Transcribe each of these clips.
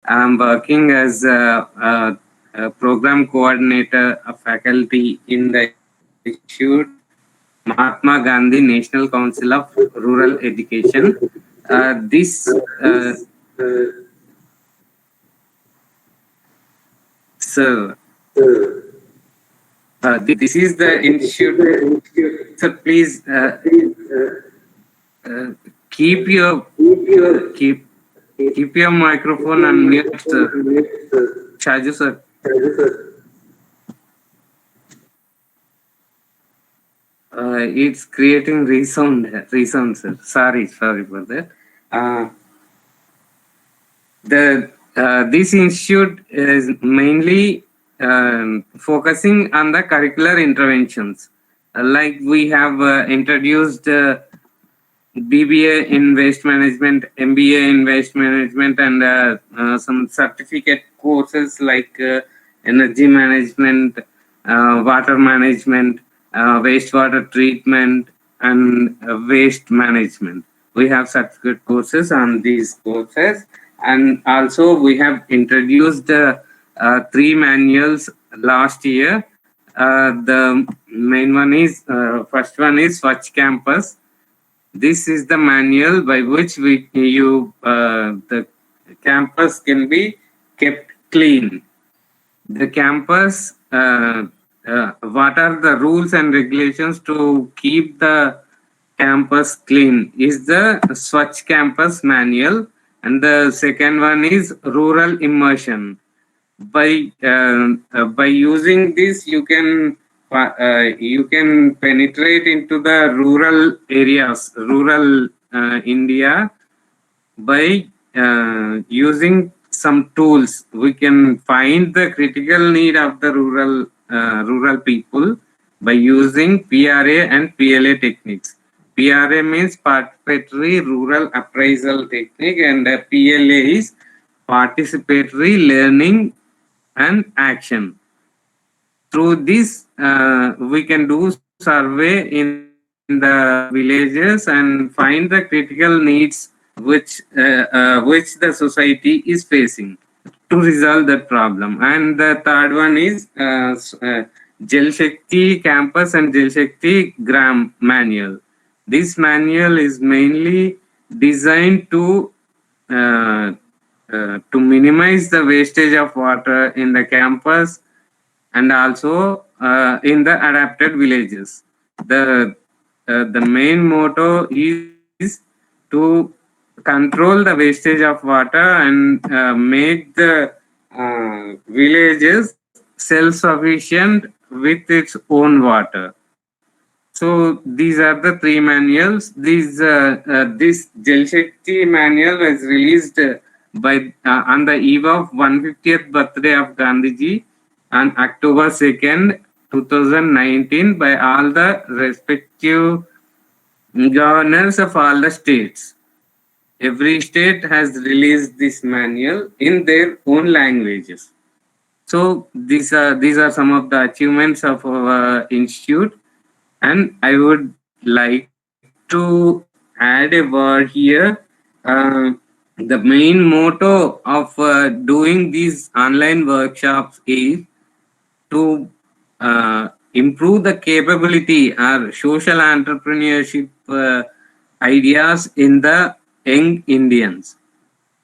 I'm working as a program coordinator, a faculty in the institute Mahatma Gandhi National Council of Rural Education. This so this is the institute. So please uh, keep your keep keep your microphone and mute, sir. Shaju, sir. It's creating resound, sir. Sorry for that. Uh, the this institute is mainly focusing on the curricular interventions. Like we have introduced BBA in waste management, MBA in waste management, and some certificate courses like energy management, water management, wastewater treatment, and waste management. We have certificate courses on these courses, and also we have introduced three manuals last year. The main one is first one is Swachh Campus. This is the manual by which the campus can be kept clean. The campus, what are the rules and regulations to keep the campus clean is the Swachh Campus manual, and the second one is rural immersion. By using this, you can penetrate into the rural areas, rural India, by using some tools. We can find the critical need of the rural people by using PRA and PLA techniques. PRA means participatory rural appraisal technique, and PLA is participatory learning and action. Through this, we can do survey in the villages and find the critical needs which the society is facing to resolve that problem. And the third one is Jal Shakti Campus and Jal Shakti Gram manual. This manual is mainly designed to minimize the wastage of water in the campus and also in the adapted villages. The main motto is to control the wastage of water and make the villages self-sufficient with its own water. So these are the three manuals. This Jal Shakti manual was released by on the eve of 150th birthday of Gandhiji on October 2nd, 2019 by all the respective governors of all the states. Every state has released this manual in their own languages. So these are some of the achievements of our institute, and I would like to add a word here. The main motto of doing these online workshops is to improve the capability or social entrepreneurship ideas in the young Indians,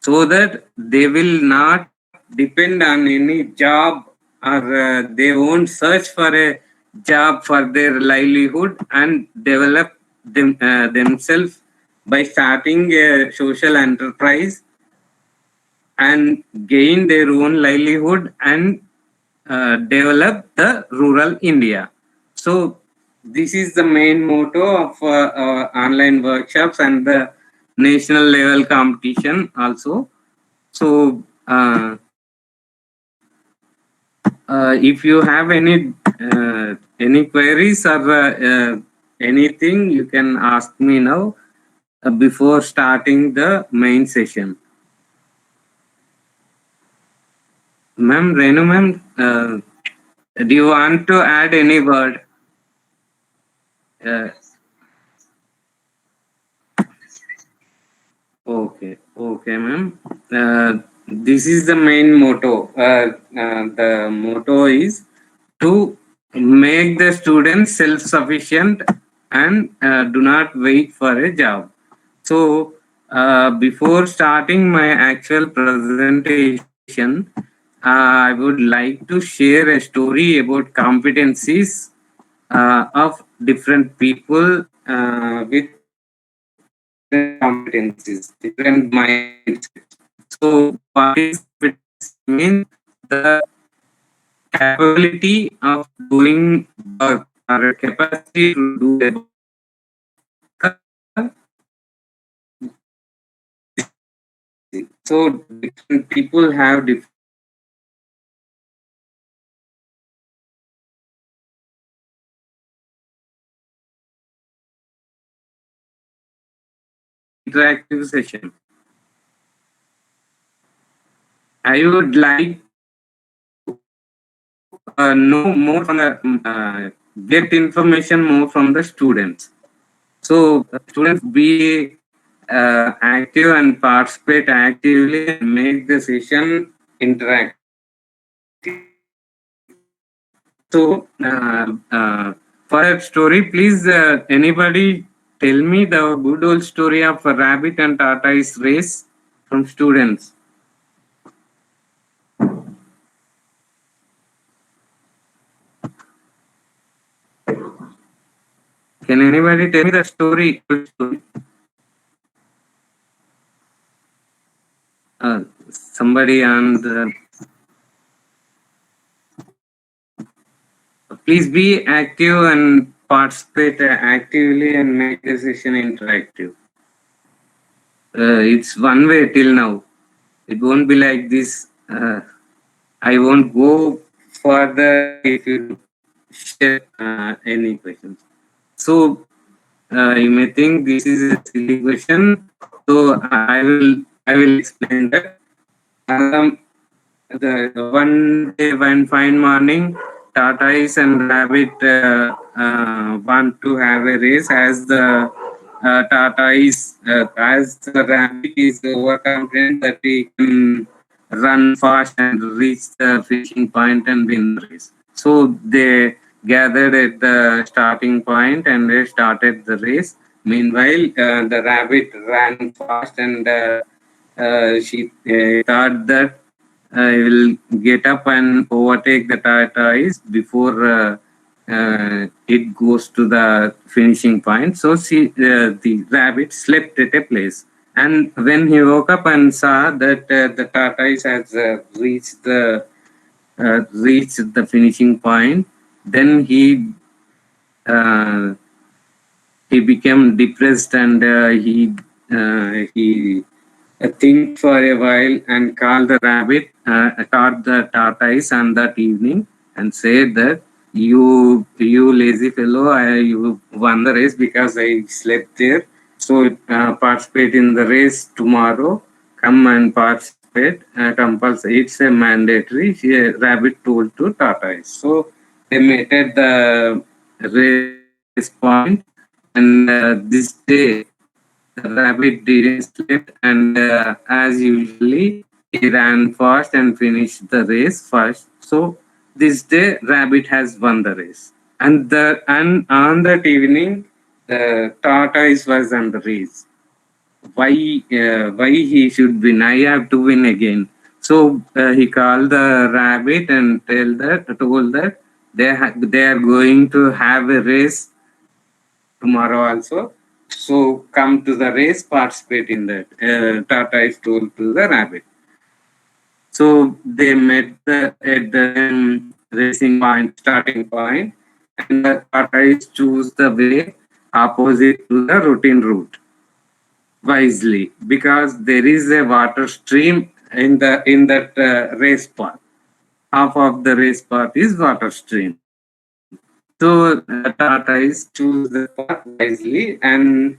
so that they will not depend on any job, or they won't search for a job for their livelihood and develop themselves by starting a social enterprise and gain their own livelihood and develop the rural India. So this is the main motto of online workshops and the national level competition also. So if you have any queries or anything, you can ask me now before starting the main session. Ma'am, Renu ma'am, do you want to add any word? Uh, okay, ma'am. this is the main motto. The motto is to make the students self-sufficient and do not wait for a job. So, before starting my actual presentation, I would like to share a story about competencies of different people with different competencies, different mindsets. So, what is competency? Means the capability of doing work or a capacity to do a work. The so different people have different competencies. Interactive session. I would like to know more from the get information more from the students. So students be active and participate actively and make the session interactive. So for that story, please anybody tell me the good old story of a rabbit and tortoise race from students. Can anybody tell me the story? Somebody on the please be active and participate actively and make the session interactive. It's one way till now. It won't be like this. I won't go further if you share any questions. So you may think this is a silly question. So I will explain that. The one day, one fine morning, tortoise and rabbit want to have a race. As the as the rabbit is overconfident that he can run fast and reach the finishing point and win the race. So they gathered at the starting point and they started the race. Meanwhile, the rabbit ran fast and she thought that I will get up and overtake the tortoise before it goes to the finishing point. So the rabbit slept at a place. And when he woke up and saw that the tortoise has reached the finishing point, then uh, he became depressed and he think for a while and called the rabbit, taught the tortoise on that evening and said that you lazy fellow, you won the race because I slept there. So participate in the race tomorrow. Come and participate. Compulsory. It's a mandatory. Rabbit told to tortoise. So they met at the race point, and this day the rabbit didn't sleep, and as usually, he ran fast and finished the race first. So this day, rabbit has won the race, and on that evening, the tortoise was on the race. Why he should win? I have to win again. So he called the rabbit and told that they are going to have a race tomorrow also. So come to the race, participate in that. Tortoise told to the rabbit. So they met at the racing point, starting point, and the tortoise choose the way opposite to the routine route wisely because there is a water stream in that race path. Half of the race path is water stream. So tortoise choose the path wisely, and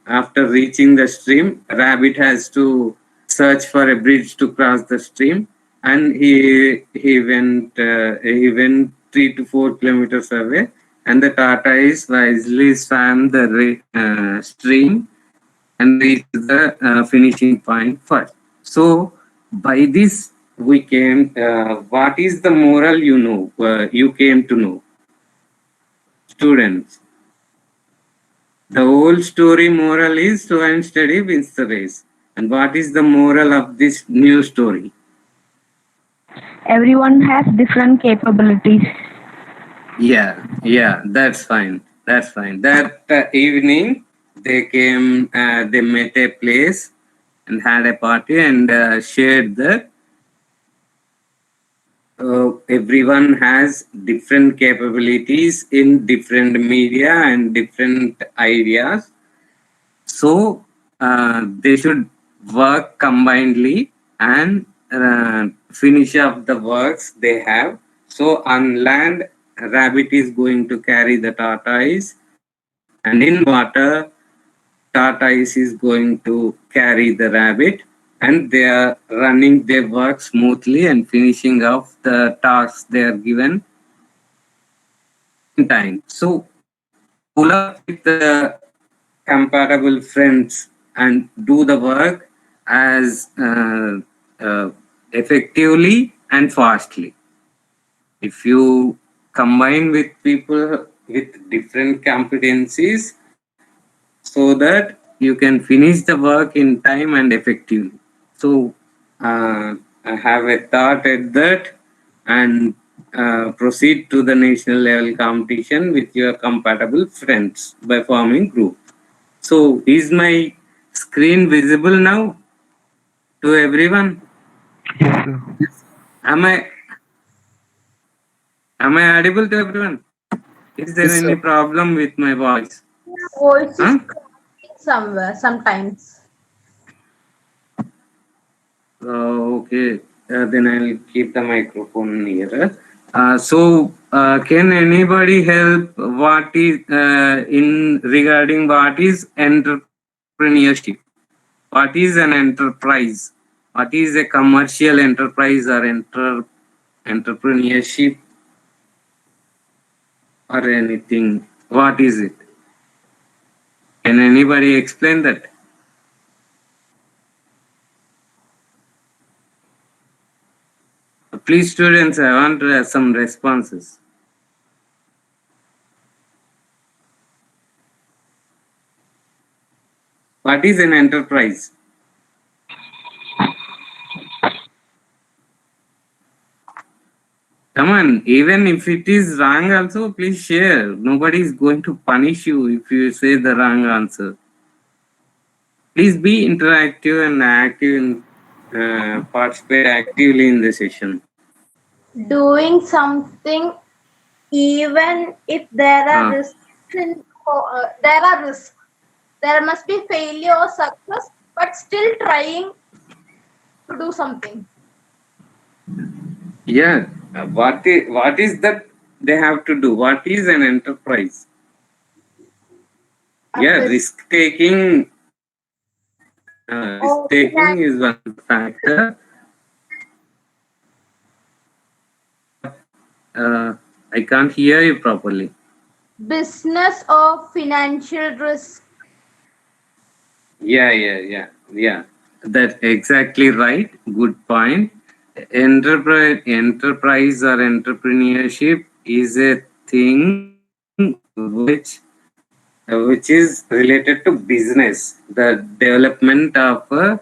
after reaching the stream, rabbit has to search for a bridge to cross the stream, and he went 3 to 4 kilometers away, and the tortoise wisely swam the stream and reach the finishing point first. So by this we came. What is the moral? You came to know, students. The whole story moral is slow and steady wins the race. And what is the moral of this new story? Everyone has different capabilities. Yeah, that's fine. That's fine. That evening, they met a place and had a party and shared that everyone has different capabilities in different media and different ideas. So they should work combinedly and finish up the works they have. So on land, rabbit is going to carry the tortoise, and in water, tortoise is going to carry the rabbit, and they are running their work smoothly and finishing off the tasks they are given in time. So pull up with the compatible friends and do the work as effectively and fastly. If you combine with people with different competencies, so that you can finish the work in time and effectively. So I have a thought at that, and proceed to the national level competition with your compatible friends by forming group. So is my screen visible now to everyone? Yes, sir. Am I am I audible to everyone? Is there Yes, any sir. problem with my voice? Voice is Huh? cracking somewhere sometimes. Okay, then I'll keep the microphone nearer. Can anybody help what is in regarding what is entrepreneurship? What is an enterprise? What is a commercial enterprise or entrepreneurship or anything? What is it? Can anybody explain that? Please, students, I want some responses. What is an enterprise? Come on, even if it is wrong, also please share. Nobody is going to punish you if you say the wrong answer. Please be interactive and active and participate actively in the session. Doing something even if there are risks. There are risks. There must be failure or success, but still trying to do something. Yeah, what is that they have to do? What is an enterprise? A Yeah, bus- risk or taking is one factor, but I can't hear you properly. business or financial risk. Yeah. That's exactly right. Good point. Enterprise or entrepreneurship is a thing which is related to business. The development of a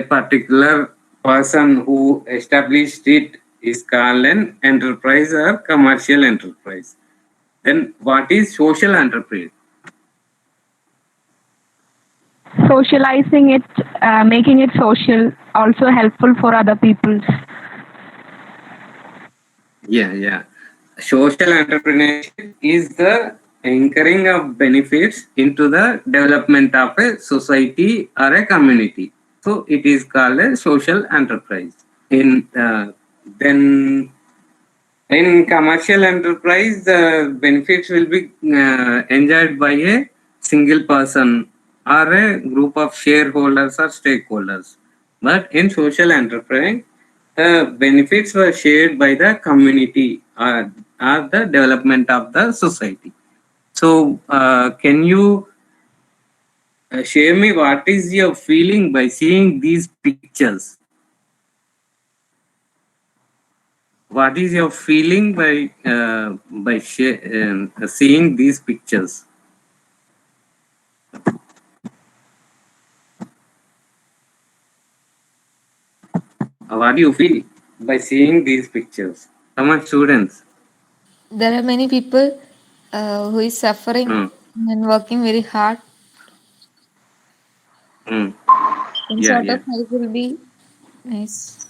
particular person who established it is called an enterprise or commercial enterprise. Then what is social enterprise? Socializing it, making it social, also helpful for other people. Yeah. Social entrepreneurship is the anchoring of benefits into the development of a society or a community. So it is called a social enterprise. In then in commercial enterprise, the benefits will be enjoyed by a single person or a group of shareholders or stakeholders. But in social enterprise, the benefits were shared by the community or the development of the society. So, can you share me what is your feeling by seeing these pictures. What is your feeling by seeing these pictures? What do you feel by seeing these pictures? Come on, students. There are many people who is suffering Mm, and working very hard. mm. Some Yeah, sort yeah, of help will be nice.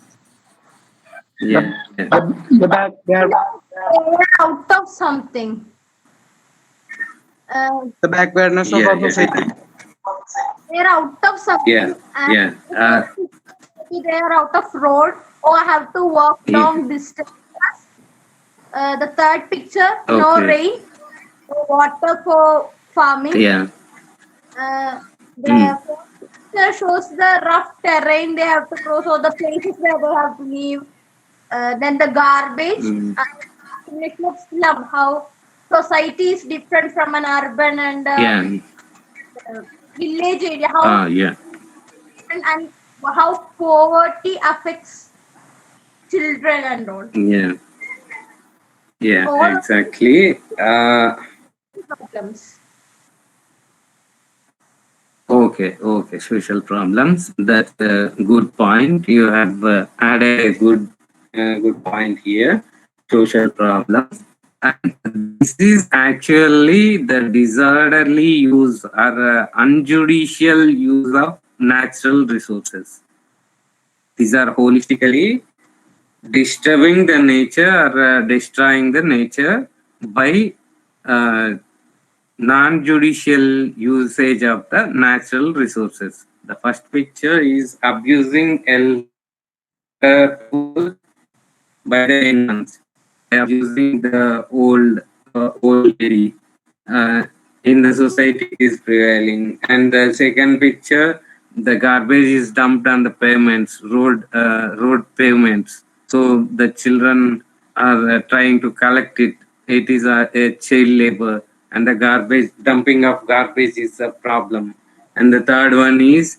yeah. The back there, They're out of something. the backwardness of Yeah, our yeah, society. They're out of yeah, something, and yeah. maybe they're out of road or have to walk Yeah. long distance. The third picture, no Okay. rain, no water for farming. Yeah. The fourth picture shows the rough terrain they have to cross or the places where they have to live. Then the garbage. Mm. It looks love how society is different from an urban and Yeah. village area. How Yeah. and how poverty affects children and all. Yeah. Yeah. All Exactly. problems. Okay. Okay. Social problems. That's a good point. You have added a good point here. Social problems. And this is actually the disorderly use or unjudicial use of natural resources. These are holistically disturbing the nature or destroying the nature by uh, non-judicial usage of the natural resources. The first picture is abusing elder people by the young ones. They are abusing the old lady. Uh, in the society it is prevailing. And the second picture, the garbage is dumped on the pavements, road pavements. So the children are trying to collect it. It is a child labor, and the garbage dumping of garbage is a problem. And the third one is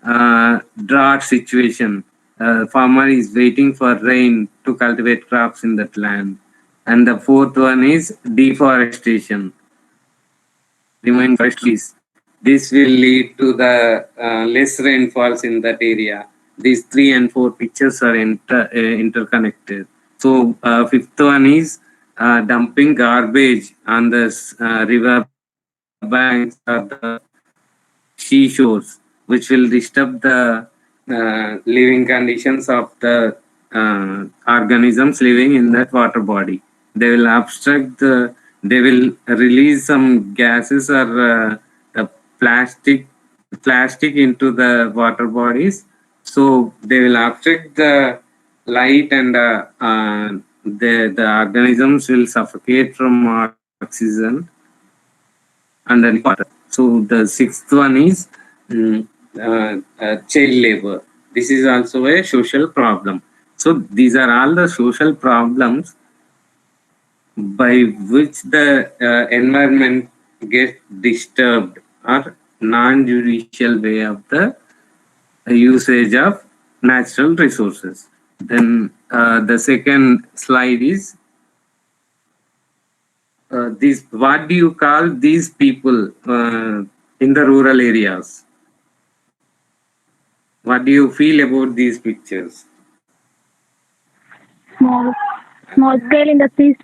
drought situation. Farmer is waiting for rain to cultivate crops in that land. And the fourth one is deforestation. Remaining trees. This will lead to the less rainfalls in that area. These three and four pictures are interconnected. So fifth one is dumping garbage on the river banks or the seashores, which will disturb the living conditions of the organisms living in that water body. They will obstruct the, they will release some gases or the plastic plastic into the water bodies. So they will obstruct the light and the organisms will suffocate from oxygen underneath water. So the sixth one is child labor. This is also a social problem. So these are all the social problems by which the environment gets disturbed or non-judicial way of the usage of natural resources. Then the second slide is these. What do you call these people in the rural areas? What do you feel about these pictures? Small, small scale industries.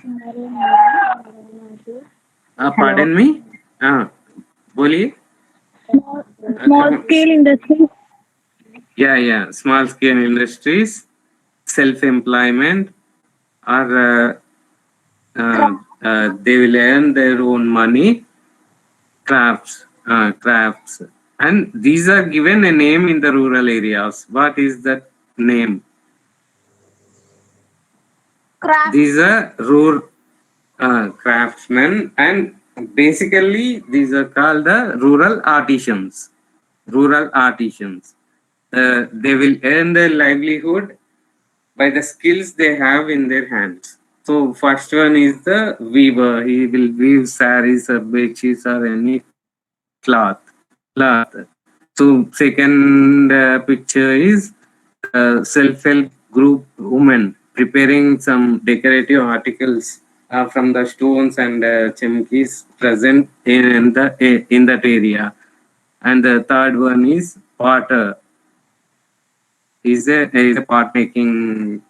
Pardon me? बोलिए. Small scale industries. Yeah. Small scale industries, self-employment, or they will earn their own money, crafts. And these are given a name in the rural areas. What is that name? These are rural craftsmen, and basically these are called the rural artisans. Rural artisans. They will earn their livelihood by the skills they have in their hands. So first one is the weaver. He will weave saris or bedsheets or any cloth. last. So second picture is self-help group women preparing some decorative articles from the stones and chemkis present in that area. And the third one is potter. Is a pot making.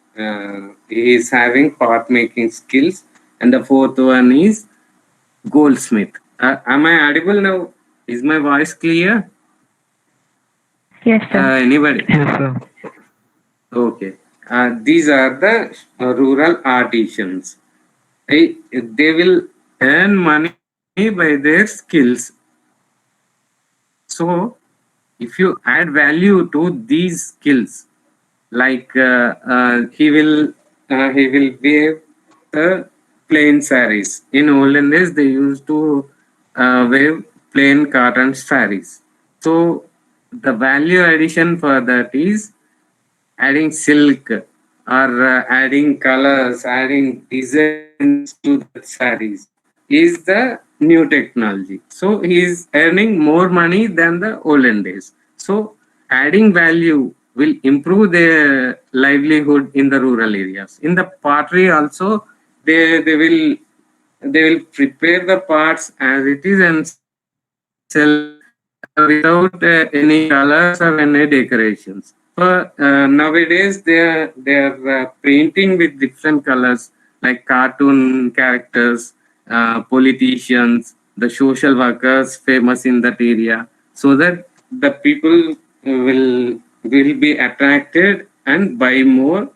He is having pot making skills. And the fourth one is goldsmith. Am I audible now? Is my voice clear? Yes, sir. Anybody? Yes, sir. Okay. These are the rural artisans. They will earn money by their skills. So, if you add value to these skills, like he will wear the plain saris. In olden days, they used to wear plain cotton saris. So, the value addition for that is adding silk or adding colors, adding designs to the sarees is the new technology. So he is earning more money than the olden days. So adding value will improve their livelihood in the rural areas. In the pottery also, they will prepare the parts as it is and sell without any colors or any decorations. For nowadays, they are painting with different colors like cartoon characters, politicians, the social workers famous in that area, so that the people will be attracted and buy more,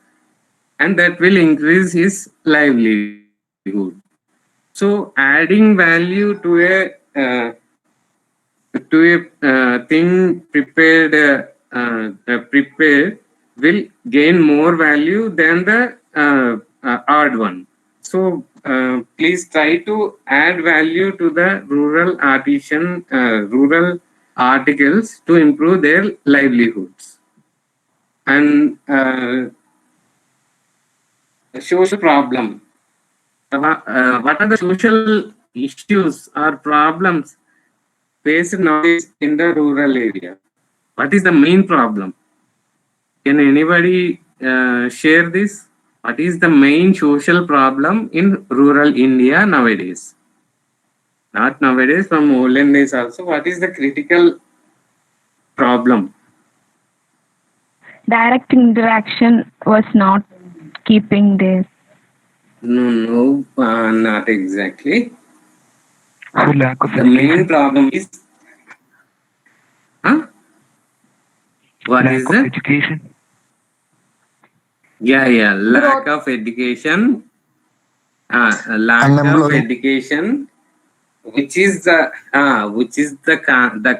and that will increase his livelihood. So adding value to a thing prepared will gain more value than the odd one. So please try to add value to the rural articles to improve their livelihoods. And social problem. What are the social issues or problems faced nowadays in the rural area? What is the main problem? Can anybody share this? What is the main social problem in rural India nowadays? Not nowadays, from olden days also. What is the critical problem? Direct interaction was not keeping this. No, not exactly. So lack of The main education. problem is, huh? What Lack is of it? education. Yeah, lack Growth. of education. Lack of Unemployed. education, which is the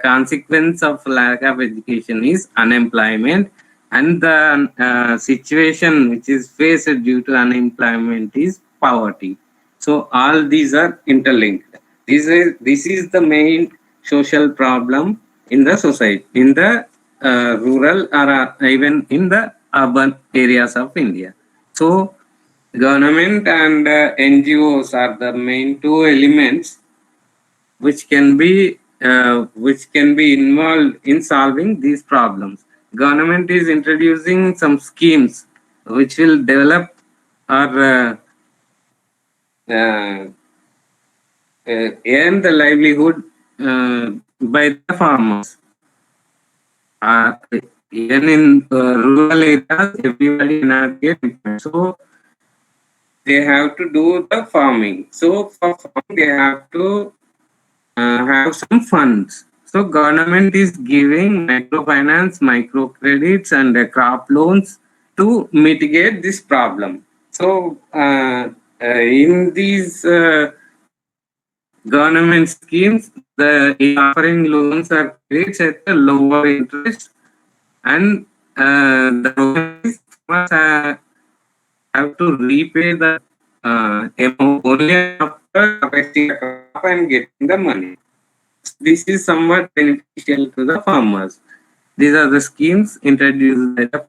consequence of lack of education is unemployment, and the situation which is faced due to unemployment is poverty. So all these are interlinked. This is the main social problem in the society, in the rural or even in the urban areas of India. So government and NGOs are the main two elements which can be involved in solving these problems. Government is introducing some schemes which will develop or uh, earn the livelihood by the farmers. Even in rural areas, everybody cannot get employed. So they have to do the farming. So for farming, they have to have some funds. So government is giving microfinance, microcredits, and crop loans to mitigate this problem. So in these government schemes, the offering loans or credits at a lower interest, and the problem is farmers have to repay the amount only after harvesting the crop and getting the money. This is somewhat beneficial to the farmers. These are the schemes introduced by the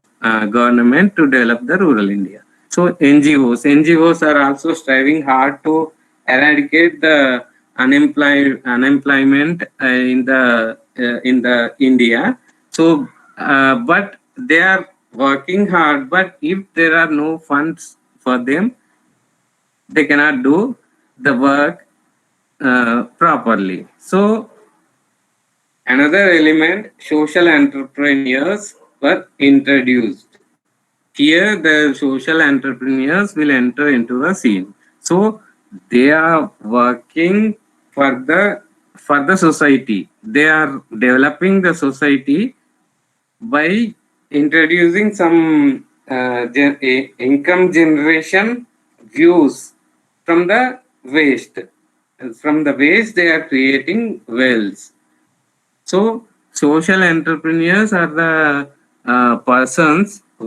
government to develop the rural India. So NGOs are also striving hard to eradicate the unemployment in the in the India. So, but they are working hard. But if there are no funds for them, they cannot do the work properly. So, another element, social entrepreneurs were introduced. Here, the social entrepreneurs will enter into the scene. So, they are working for the society. They are developing the society by introducing some income generation views from the waste. From the waste, they are creating wealth. So, social entrepreneurs are the persons who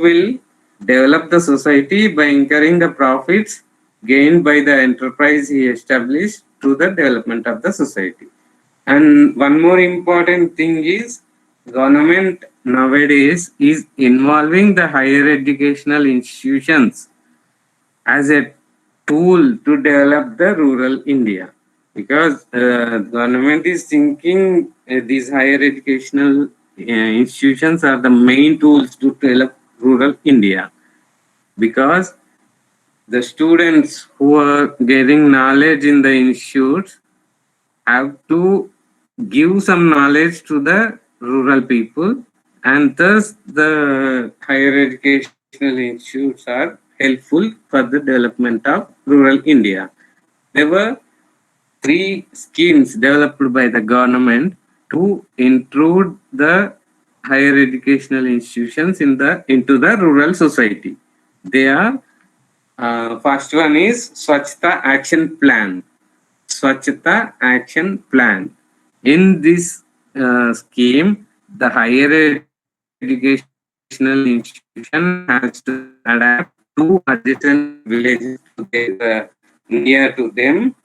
will develop the society by incurring the profits gained by the enterprise he established to the development of the society. And one more important thing is government nowadays is involving the higher educational institutions as a tool to develop the rural India, because government is thinking these higher educational institutions are the main tools to develop rural India, because the students who are getting knowledge in the institutes have to give some knowledge to the rural people, and thus the higher educational institutes are helpful for the development of rural India. There were three schemes developed by the government to intrude the higher educational institutions into the rural society. They are first one is Swachhta Action Plan. Swachhta Action Plan. In this scheme, the higher educational institution has to adapt two adjacent villages to near to them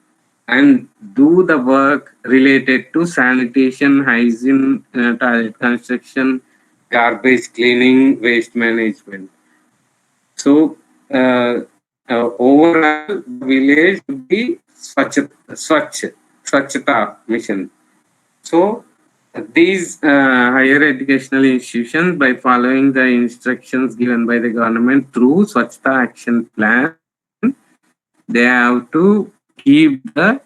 and do the work related to sanitation, hygiene, toilet construction, garbage cleaning, waste management. So, overall, the village would be Swachhta mission. So, these higher educational institutions, by following the instructions given by the government through Swachhta Action Plan, they have to keep the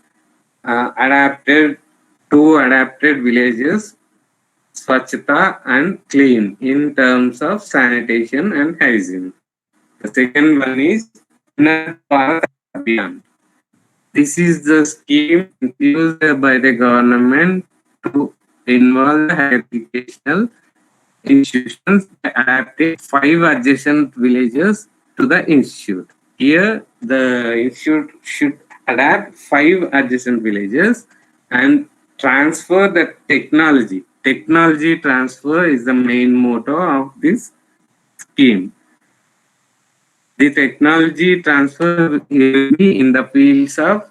adapted villages Swachhta and clean in terms of sanitation and hygiene. The second one is Unnat Bharat Abhiyan. This is the scheme introduced by the government to involve the higher educational institutions by adapting 5 adjacent villages to the institute. Here, the institute should adapt 5 adjacent villages and transfer the technology. Technology transfer is the main motto of this scheme. The technology transfer will be in the fields of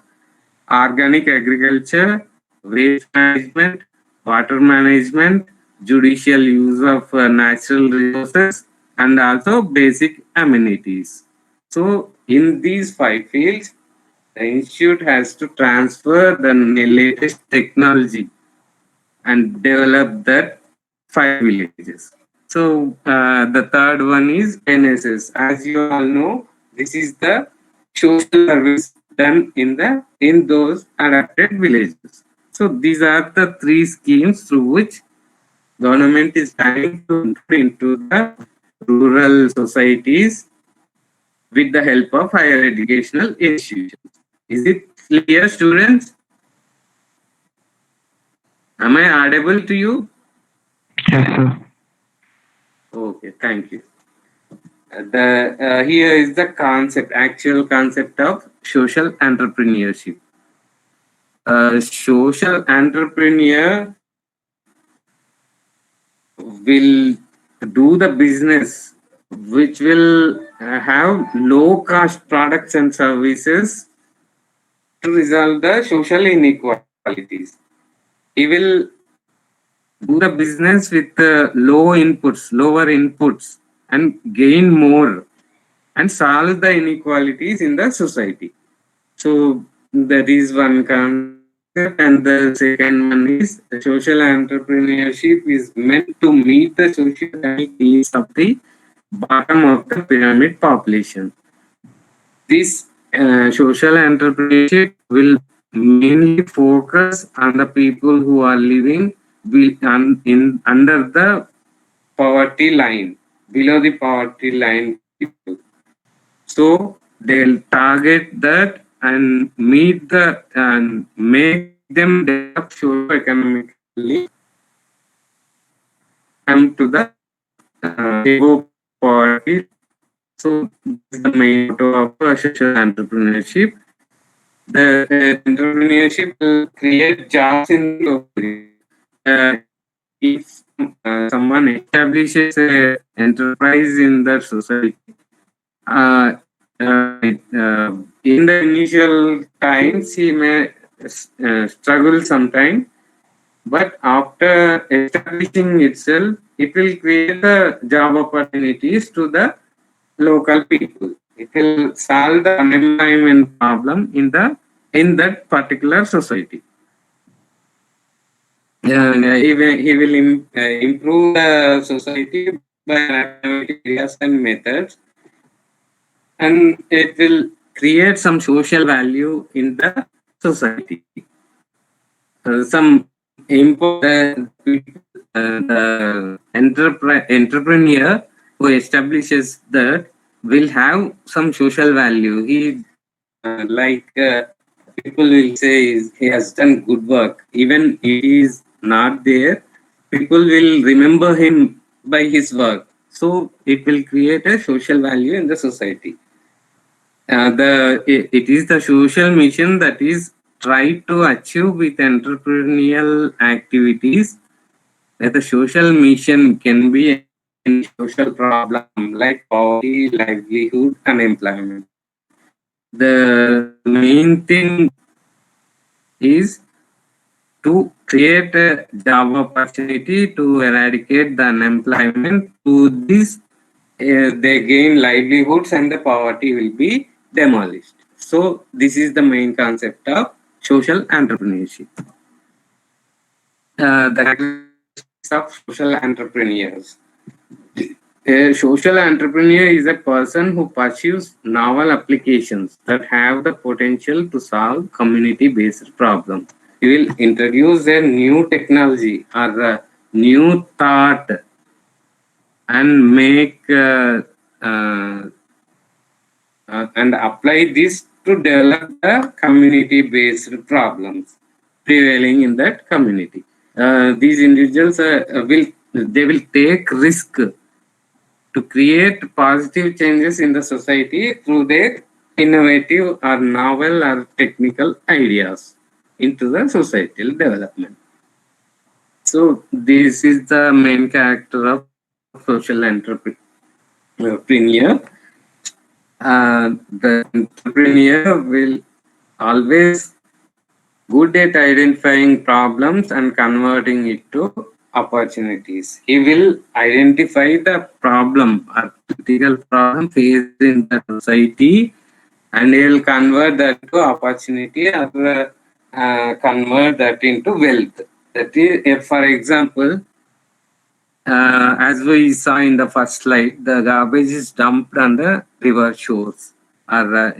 organic agriculture, waste management, water management, judicial use of natural resources, and also basic amenities. So, in these 5 fields, the institute has to transfer the latest technology and develop that 5 villages. So the third one is NSS. As you all know, this is the social service done in those adapted villages. So these are the 3 schemes through which government is trying to enter into the rural societies with the help of higher educational institutions. Is it clear, students? Am I audible to you? Yes, sir. Okay, thank you. Here is the actual concept of social entrepreneurship. A social entrepreneur will do the business which will have low cost products and services to resolve the social inequalities. He will do the business with lower inputs, and gain more and solve the inequalities in the society. So that is one concept. and the second one is the social entrepreneurship is meant to meet the social needs of the bottom of the pyramid population. This social entrepreneurship will mainly focus on the people who are living under the poverty line, below the poverty line people. So they'll target that and meet the and make them develop socio-economically, come to the above poverty. So this is the main motto of social entrepreneurship. The entrepreneurship will create jobs in locally. If someone establishes a enterprise in the society, uh, in the initial times he may struggle sometime, but after establishing itself, it will create the job opportunities to the local people. It will solve the unemployment problem in that particular society. He will improve the society by innovative ideas and methods, and it will create some social value in the society. Some important people, the entrepreneur who establishes that will have some social value. He people will say he has done good work. Even if he is not there, people will remember him by his work. So it will create a social value in the society. It is the social mission that is tried to achieve with entrepreneurial activities. That the social mission can be any social problem like poverty, livelihood, unemployment. The main thing is to create a job opportunity to eradicate the unemployment. To this, they gain livelihoods and the poverty will be demolished. So this is the main concept of social entrepreneurship. The characteristics of social entrepreneurs. A social entrepreneur is a person who pursues novel applications that have the potential to solve community-based problems. He will introduce a new technology or a new thought and make and apply this to develop the community-based problems prevailing in that community. These individuals will take risk to create positive changes in the society through their innovative or novel or technical ideas into the societal development. So this is the main character of social entrepreneur. The entrepreneur will always good at identifying problems and converting it to opportunities. He will identify the problem or critical problem faced in the society, and he will convert that to opportunity or convert that into wealth. That is, if, for example, as we saw in the first slide, the garbage is dumped on the river shores or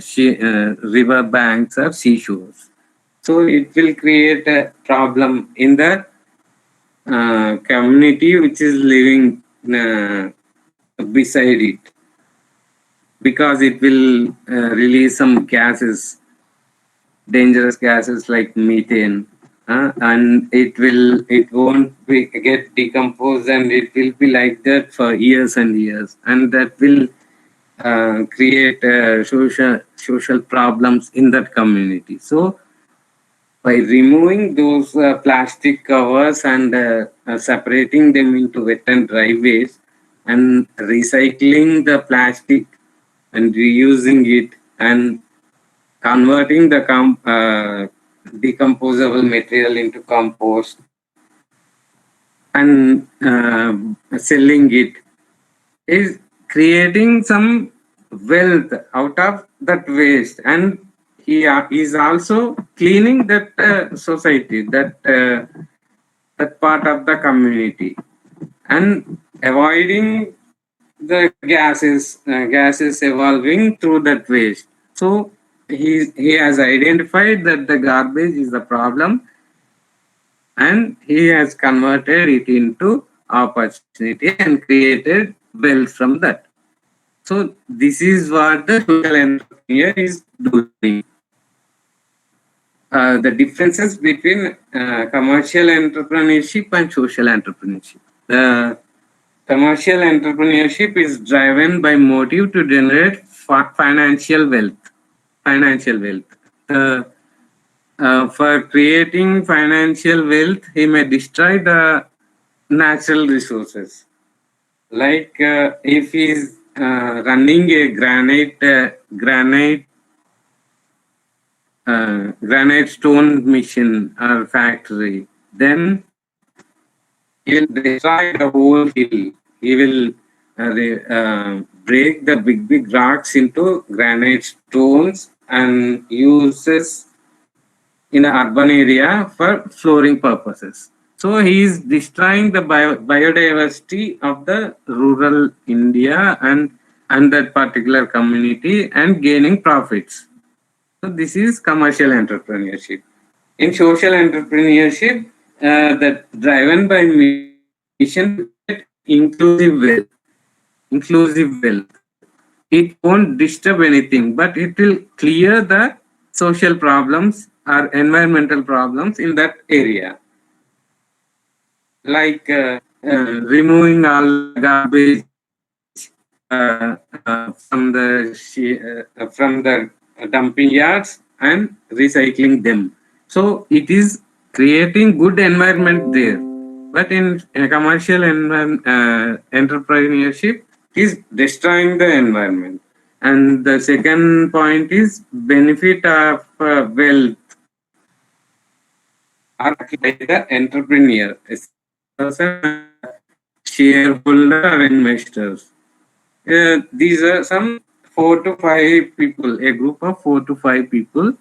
river banks or seashores. So it will create a problem in the community which is living beside it, because it will release some gases, dangerous gases like methane, and it won't get decomposed, and it will be like that for years and years, and that will create social problems in that community. So by removing those plastic covers and separating them into wet and dry waste and recycling the plastic and reusing it and converting the decomposable material into compost and selling it is creating some wealth out of that waste, and he is also cleaning that society, that part of the community, and avoiding the gases evolving through that waste. So he has identified that the garbage is the problem, and he has converted it into opportunity and created wealth from that. So this is what the social entrepreneur is doing. The differences between commercial entrepreneurship and social entrepreneurship. The commercial entrepreneurship is driven by motive to generate financial wealth. Financial wealth. For creating financial wealth, he may destroy the natural resources. Like if he's running a granite stone mission or factory, then he will destroy the whole hill. He will break the big rocks into granite stones and uses in an urban area for flooring purposes. So he is destroying the biodiversity of the rural India and that particular community and gaining profits. So this is commercial entrepreneurship. In social entrepreneurship, that driven by mission to create inclusive wealth. Inclusive wealth. It won't disturb anything, but it will clear the social problems or environmental problems in that area. Like removing all the garbage from the dumping yards and recycling them. So it is creating good environment there. But in commercial entrepreneurship, it is destroying the environment. And the second point is benefit of wealth are by the entrepreneur, person, shareholder or investors. These are some 4 to 5 people, a group of 4 to 5 people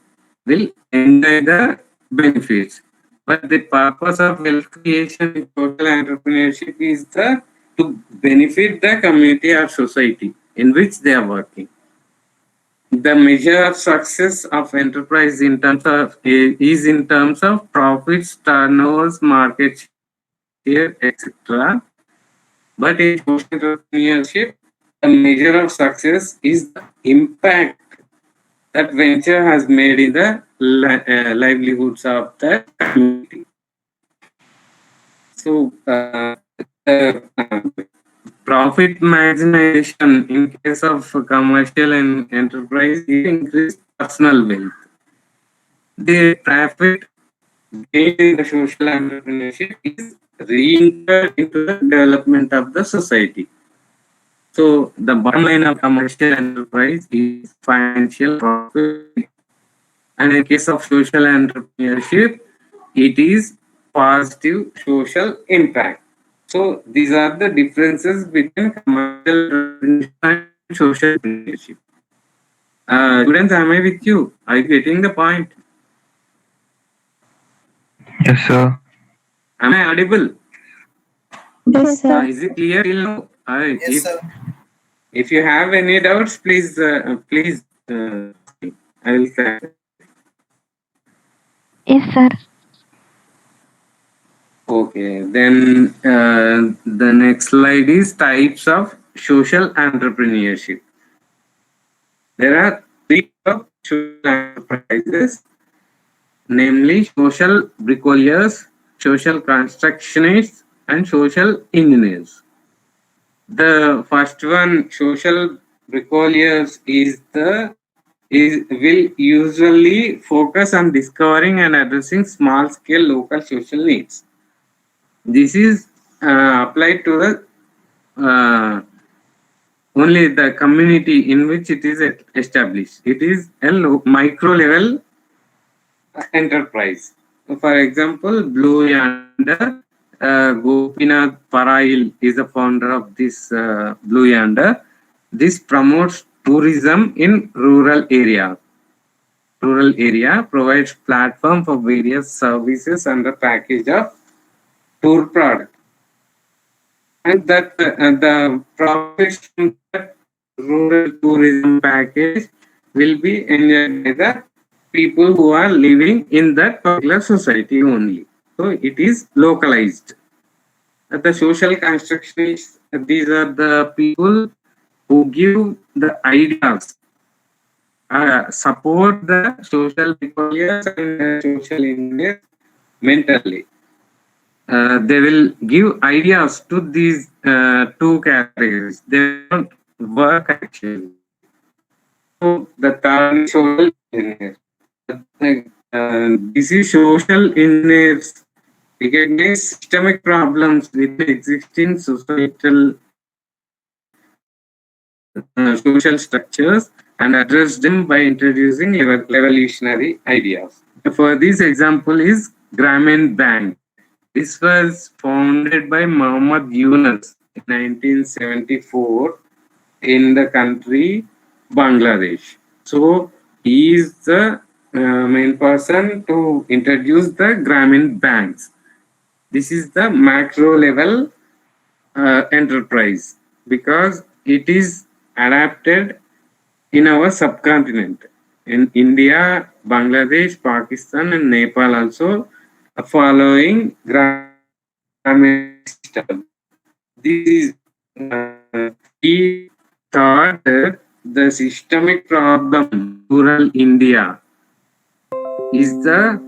will enjoy the benefits. But the purpose of wealth creation in social entrepreneurship is to benefit the community or society in which they are working. The measure of success of enterprise in terms of is in terms of profits, turnovers, market share, etc. But in social entrepreneurship, the measure of success is the impact that venture has made in the livelihoods of the community. So, the profit maximization in case of commercial and enterprise is increased personal wealth. The profit gained in the social entrepreneurship is reinvested into the development of the society. So the bottom line of commercial enterprise is financial profit, and in case of social entrepreneurship, it is positive social impact. So these are the differences between commercial entrepreneurship and social entrepreneurship. Students, am I with you? Are you getting the point? Yes, sir. Am I audible? Yes, sir. Is it clear till now? If you have any doubts, please, I will clarify. Yes, sir. Okay, then the next slide is types of social entrepreneurship. There are 3 types of social enterprises, namely social bricoleurs, social constructionists, and social engineers. The first one, social bricoleurs, will usually focus on discovering and addressing small-scale local social needs. This is applied to the only the community in which it is established. It is a micro level enterprise. For example, Blue Yonder, Gopinath Parail is the founder of this Blue Yonder. This promotes tourism in rural areas. rural area provides platform for various services under package of tour product, and that the profits from that rural tourism package will be enjoyed by the people who are living in that particular society only. So it is localized. The social construction is, these are the people who give the ideas, support the social equalities and social engineers mentally. They will give ideas to these two categories. They don't work actually. So the third is social engineer. This is social engineers recognize systemic problems with existing societal social structures and address them by introducing revolutionary ideas. For this example is Grameen Bank. This was founded by Muhammad Yunus in 1974 in the country Bangladesh. So he is the main person to introduce the Grameen banks. This is the macro level enterprise because it is adapted in our subcontinent. In India, Bangladesh, Pakistan, and Nepal also are following Grameen system. This is he thought that the systemic problem rural India is the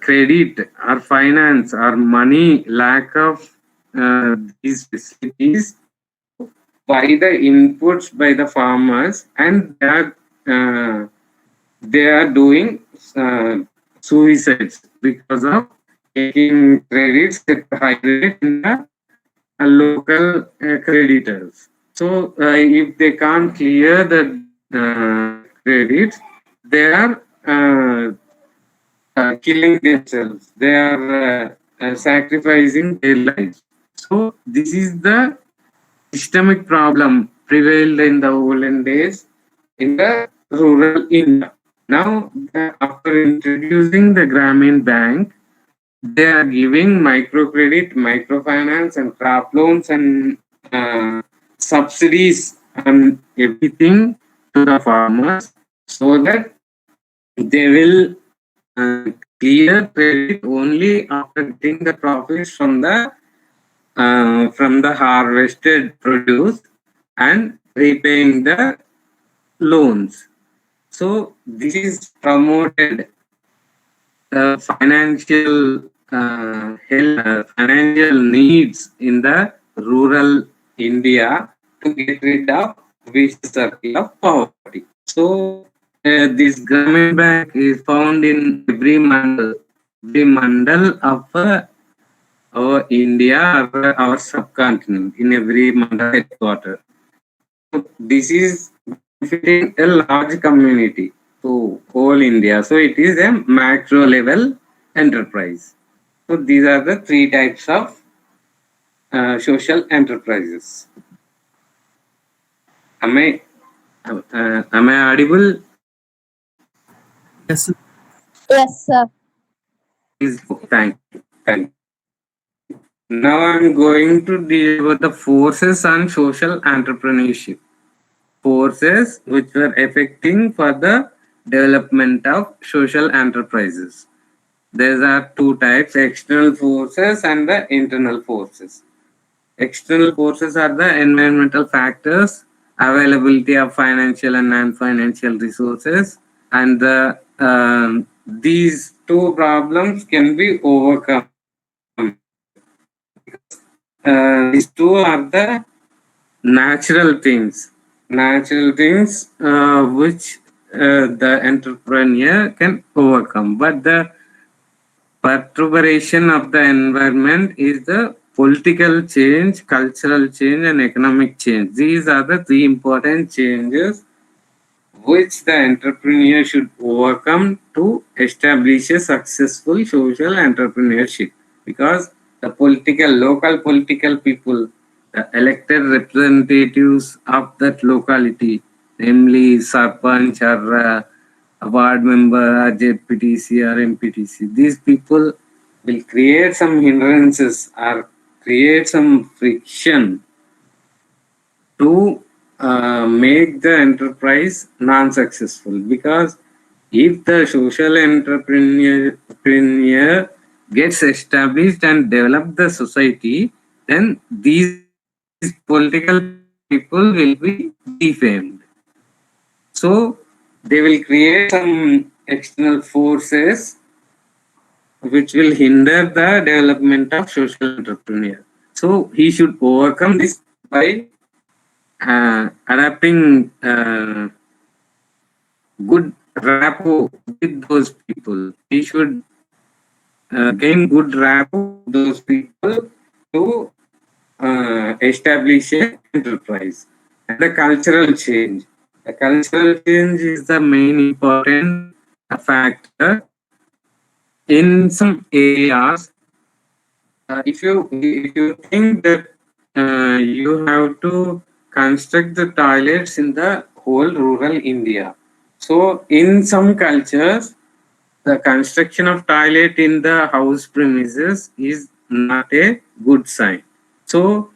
credit or finance or money lack of these facilities by the inputs by the farmers, and they are doing suicides because of taking credits at high rate in the local creditors. So if they can't clear the credits, they are killing themselves. They are sacrificing their lives. So this is the systemic problem prevailed in the olden days in the rural India. Now, after introducing the Grameen Bank, they are giving microcredit, microfinance, and crop loans and subsidies and everything to the farmers so that they will clear credit only after getting the profits from the harvested produce and repaying the loans. So this is promoted financial financial needs in the rural India to get rid of vicious circle of poverty. So this Grameen Bank is found in every mandal of our India or our subcontinent, in every mandal headquarter. So this is benefiting a large community to whole India. So it is a macro level enterprise. So these are the three types of social enterprises. Am I audible? Yes, sir. Yes, sir. Please, thank you. Thank you. Now I'm going to deal with the forces on social entrepreneurship. Forces which were affecting for the development of social enterprises. There are two types, external forces and the internal forces. External forces are the environmental factors, availability of financial and non-financial resources, and these two problems can be overcome. These two are the natural things which the entrepreneur can overcome. But the perturbation of the environment is the political change, cultural change, and economic change. These are the three important changes which the entrepreneur should overcome to establish a successful social entrepreneurship. Because the local political people, the elected representatives of that locality, namely Sarpanch or a ward member or JPTC or MPTC. These people will create some hindrances or create some friction to make the enterprise non-successful, because if the social entrepreneur gets established and develop the society, then these political people will be defamed. So they will create some external forces which will hinder the development of social entrepreneur. So he should overcome this by adapting good rapport with those people. He should gain good rapport with those people to establish a enterprise. And the cultural change. The cultural change is the main important factor in some areas. If you think that you have to construct the toilets in the whole rural India, so in some cultures the construction of toilet in the house premises is not a good sign. So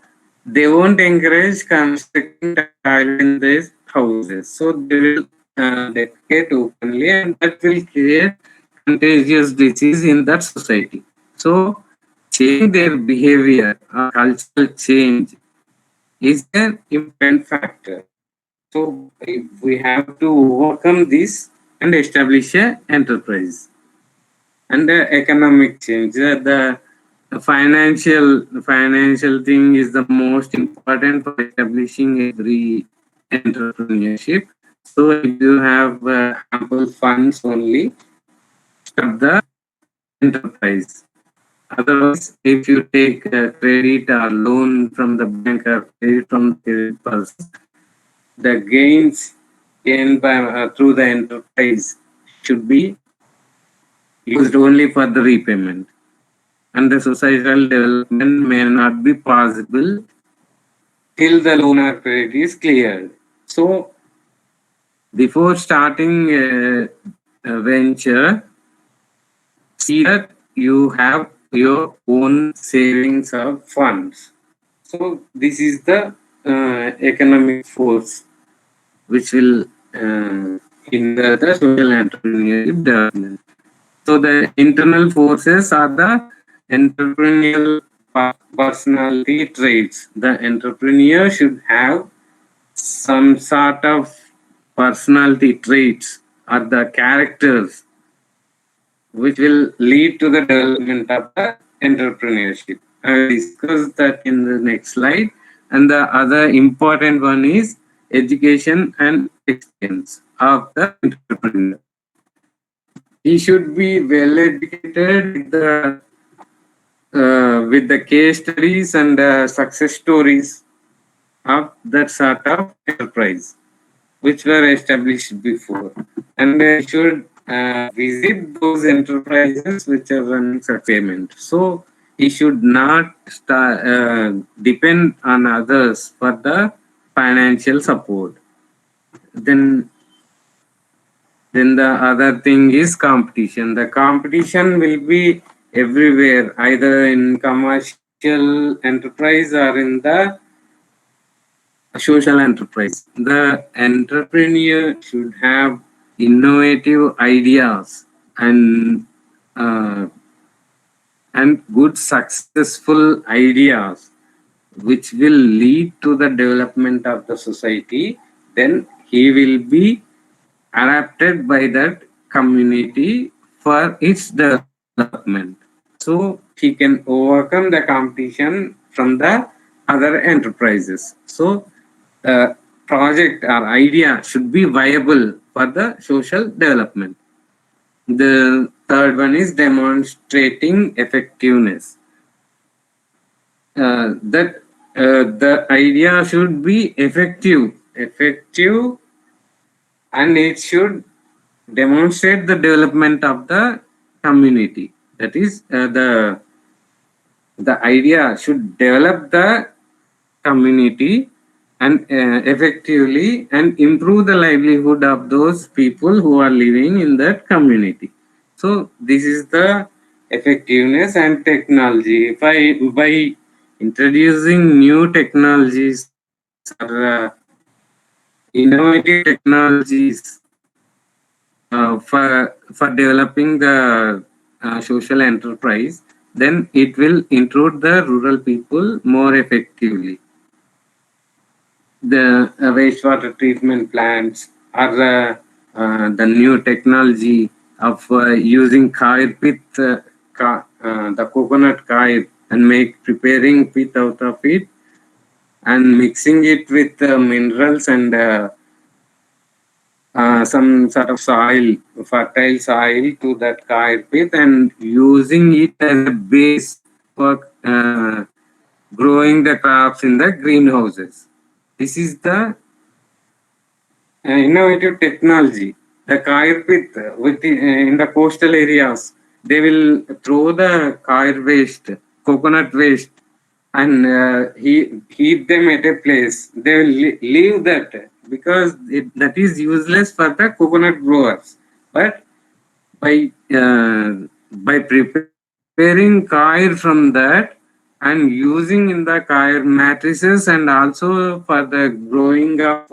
they won't encourage constructing toilet in these houses. So they will defecate openly, and that will create contagious disease in that society. So change their behavior or cultural change is an important factor. So we have to overcome this and establish a enterprise. And the economic change, the financial thing is the most important for establishing every entrepreneurship. So if you have ample funds only, start the enterprise. Otherwise, if you take credit or loan from the bank or credit from the credit person, the gains gained by through the enterprise should be used only for the repayment, and the societal development may not be possible till the loan or credit is cleared. So, before starting a venture, see that you have your own savings of funds. So, this is the economic force which will hinder the social entrepreneurship development. So the internal forces are the entrepreneurial personality traits. The entrepreneur should have some sort of personality traits or the characters which will lead to the development of the entrepreneurship. I will discuss that in the next slide. And the other important one is education and experience of the entrepreneur. He should be well educated with the case studies and success stories of that sort of enterprise which were established before, and he should visit those enterprises which are running such payment. So he should not depend on others for the financial support. Then the other thing is competition. The competition will be everywhere, either in commercial enterprise or in the social enterprise. The entrepreneur should have innovative ideas uh, and good successful ideas which will lead to the development of the society. Then he will be adapted by that community for its development. So he can overcome the competition from the other enterprises. So project or idea should be viable for the social development. The third one is demonstrating effectiveness. That the idea should be effective, and it should demonstrate the development of the community. That is, the idea should develop the community and effectively and improve the livelihood of those people who are living in that community. So this is the effectiveness and technology. By introducing new technologies or innovative technologies for developing the social enterprise, then it will include the rural people more effectively. The wastewater treatment plants or the new technology of using coir pit, the coconut coir, and preparing pit out of it and mixing it with minerals and some sort of soil, fertile soil to that coir pit, and using it as a base for growing the crops in the greenhouses. This is the innovative technology. The coir pit in the coastal areas, they will throw the coir waste, coconut waste, and heat them at a place. They will leave that because that is useless for the coconut growers. But by preparing coir from that and using in the coir matrices and also for the growing of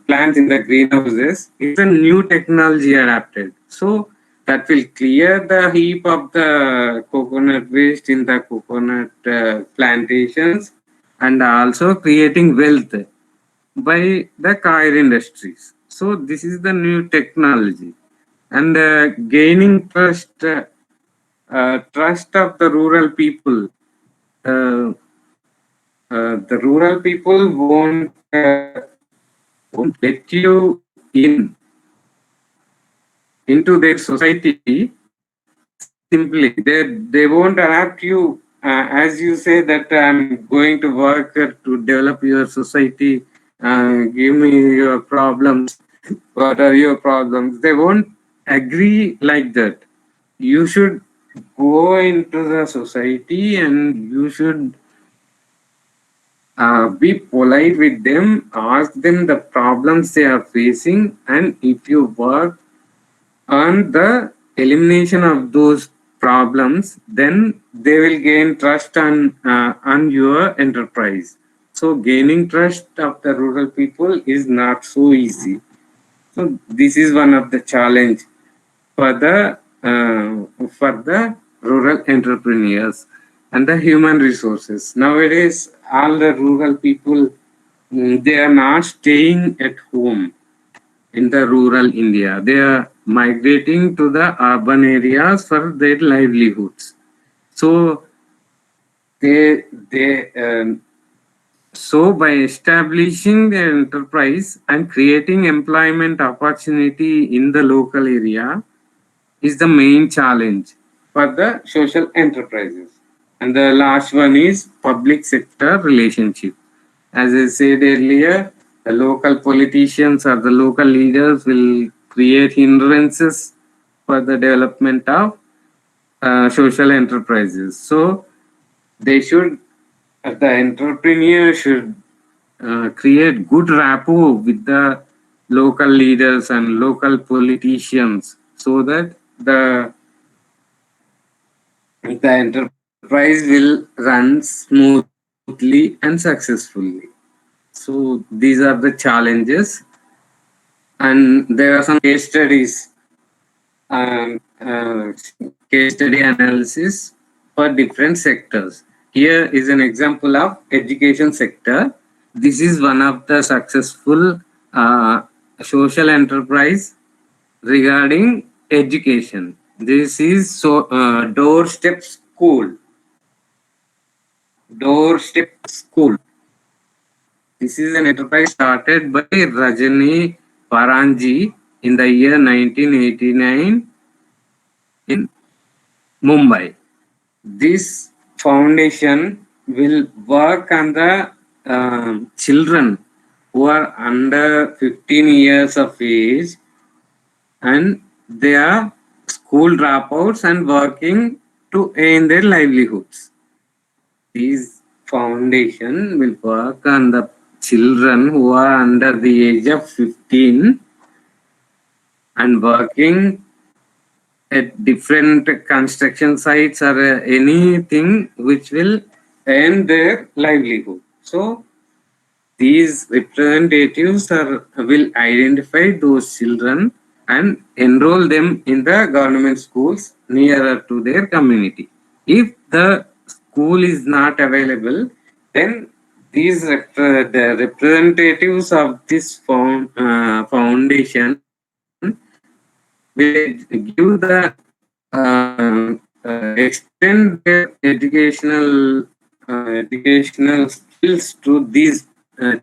plants in the greenhouses, it's a new technology adapted. So that will clear the heap of the coconut waste in the coconut plantations and also creating wealth by the coir industries. So this is the new technology and gaining trust of the rural people. Uh, the rural people won't let you in into their society simply. They won't adapt you as you say that I'm going to work to develop your society. Give me your problems. What are your problems? They won't agree like that. You should go into the society and you should be polite with them, ask them the problems they are facing, and if you work on the elimination of those problems, then they will gain trust on your enterprise. So gaining trust of the rural people is not so easy. So this is one of the challenge for the rural entrepreneurs and the human resources. Nowadays, all the rural people, they are not staying at home in the rural India. They are migrating to the urban areas for their livelihoods. So they so by establishing the enterprise and creating employment opportunity in the local area is the main challenge for the social enterprises. And the last one is public sector relationship. As I said earlier, the local politicians or the local leaders will create hindrances for the development of social enterprises. So they should, the entrepreneur should create good rapport with the local leaders and local politicians so that the enterprise will run smoothly and successfully. So these are the challenges, and there are some case studies and case study analysis for different sectors. Here is an example of education sector. This is one of the successful social enterprise regarding education. This is doorstep school. Doorstep school. This is an enterprise started by Rajani Paranji in the year 1989 in Mumbai. This foundation will work on the children who are under 15 years of age and they are school dropouts and working to earn their livelihoods. These foundation will work on the children who are under the age of 15 and working at different construction sites or anything which will earn their livelihood. So these representatives will identify those children and enroll them in the government schools nearer to their community. If the school is not available, then the representatives of this foundation will give the extend their educational skills to these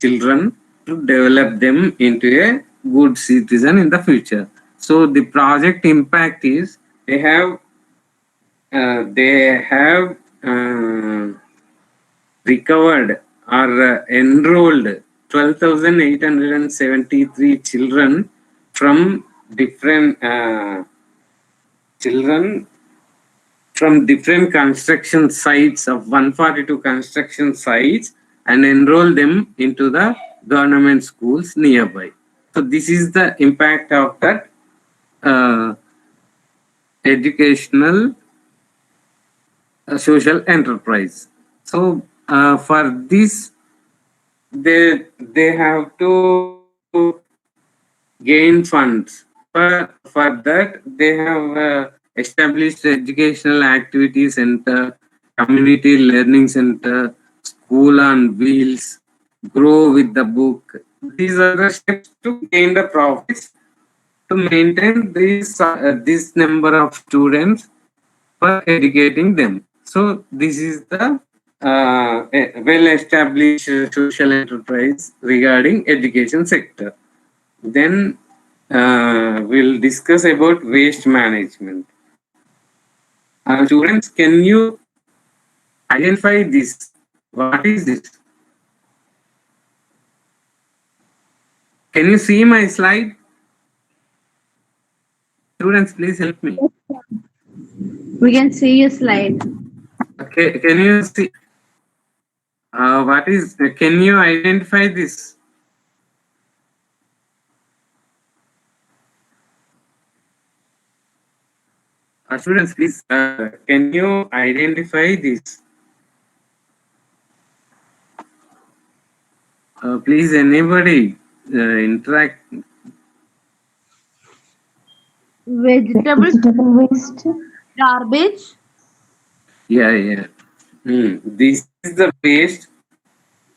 children to develop them into a good citizen in the future. So the project impact is they have recovered or enrolled 12,873 children from different construction sites of 142 construction sites and enroll them into the government schools nearby. So this is the impact of that educational social enterprise. So for this, they have to gain funds. For that, they have established educational activity center, community learning center, school on wheels, grow with the book. These are the steps to gain the profits to maintain this number of students for educating them. So this is the a well-established social enterprise regarding education sector. Then we'll discuss about waste management. Students, can you identify this? What is this? Can you see my slide? Students, please help me. We can see your slide. Okay, can you see? What is? Can you identify this? Students, please, can you identify this? Please, anybody interact. Vegetables, garbage. Yeah. This is the waste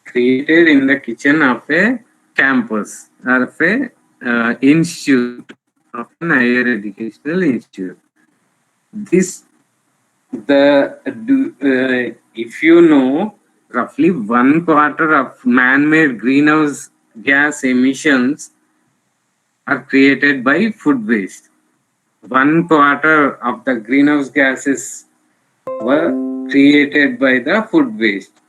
created in the kitchen of a campus or of a institute, of an higher educational institute. This if you know, roughly 1/4 of man-made greenhouse gas emissions are created by food waste. 1/4 of the greenhouse gases were created by the food waste.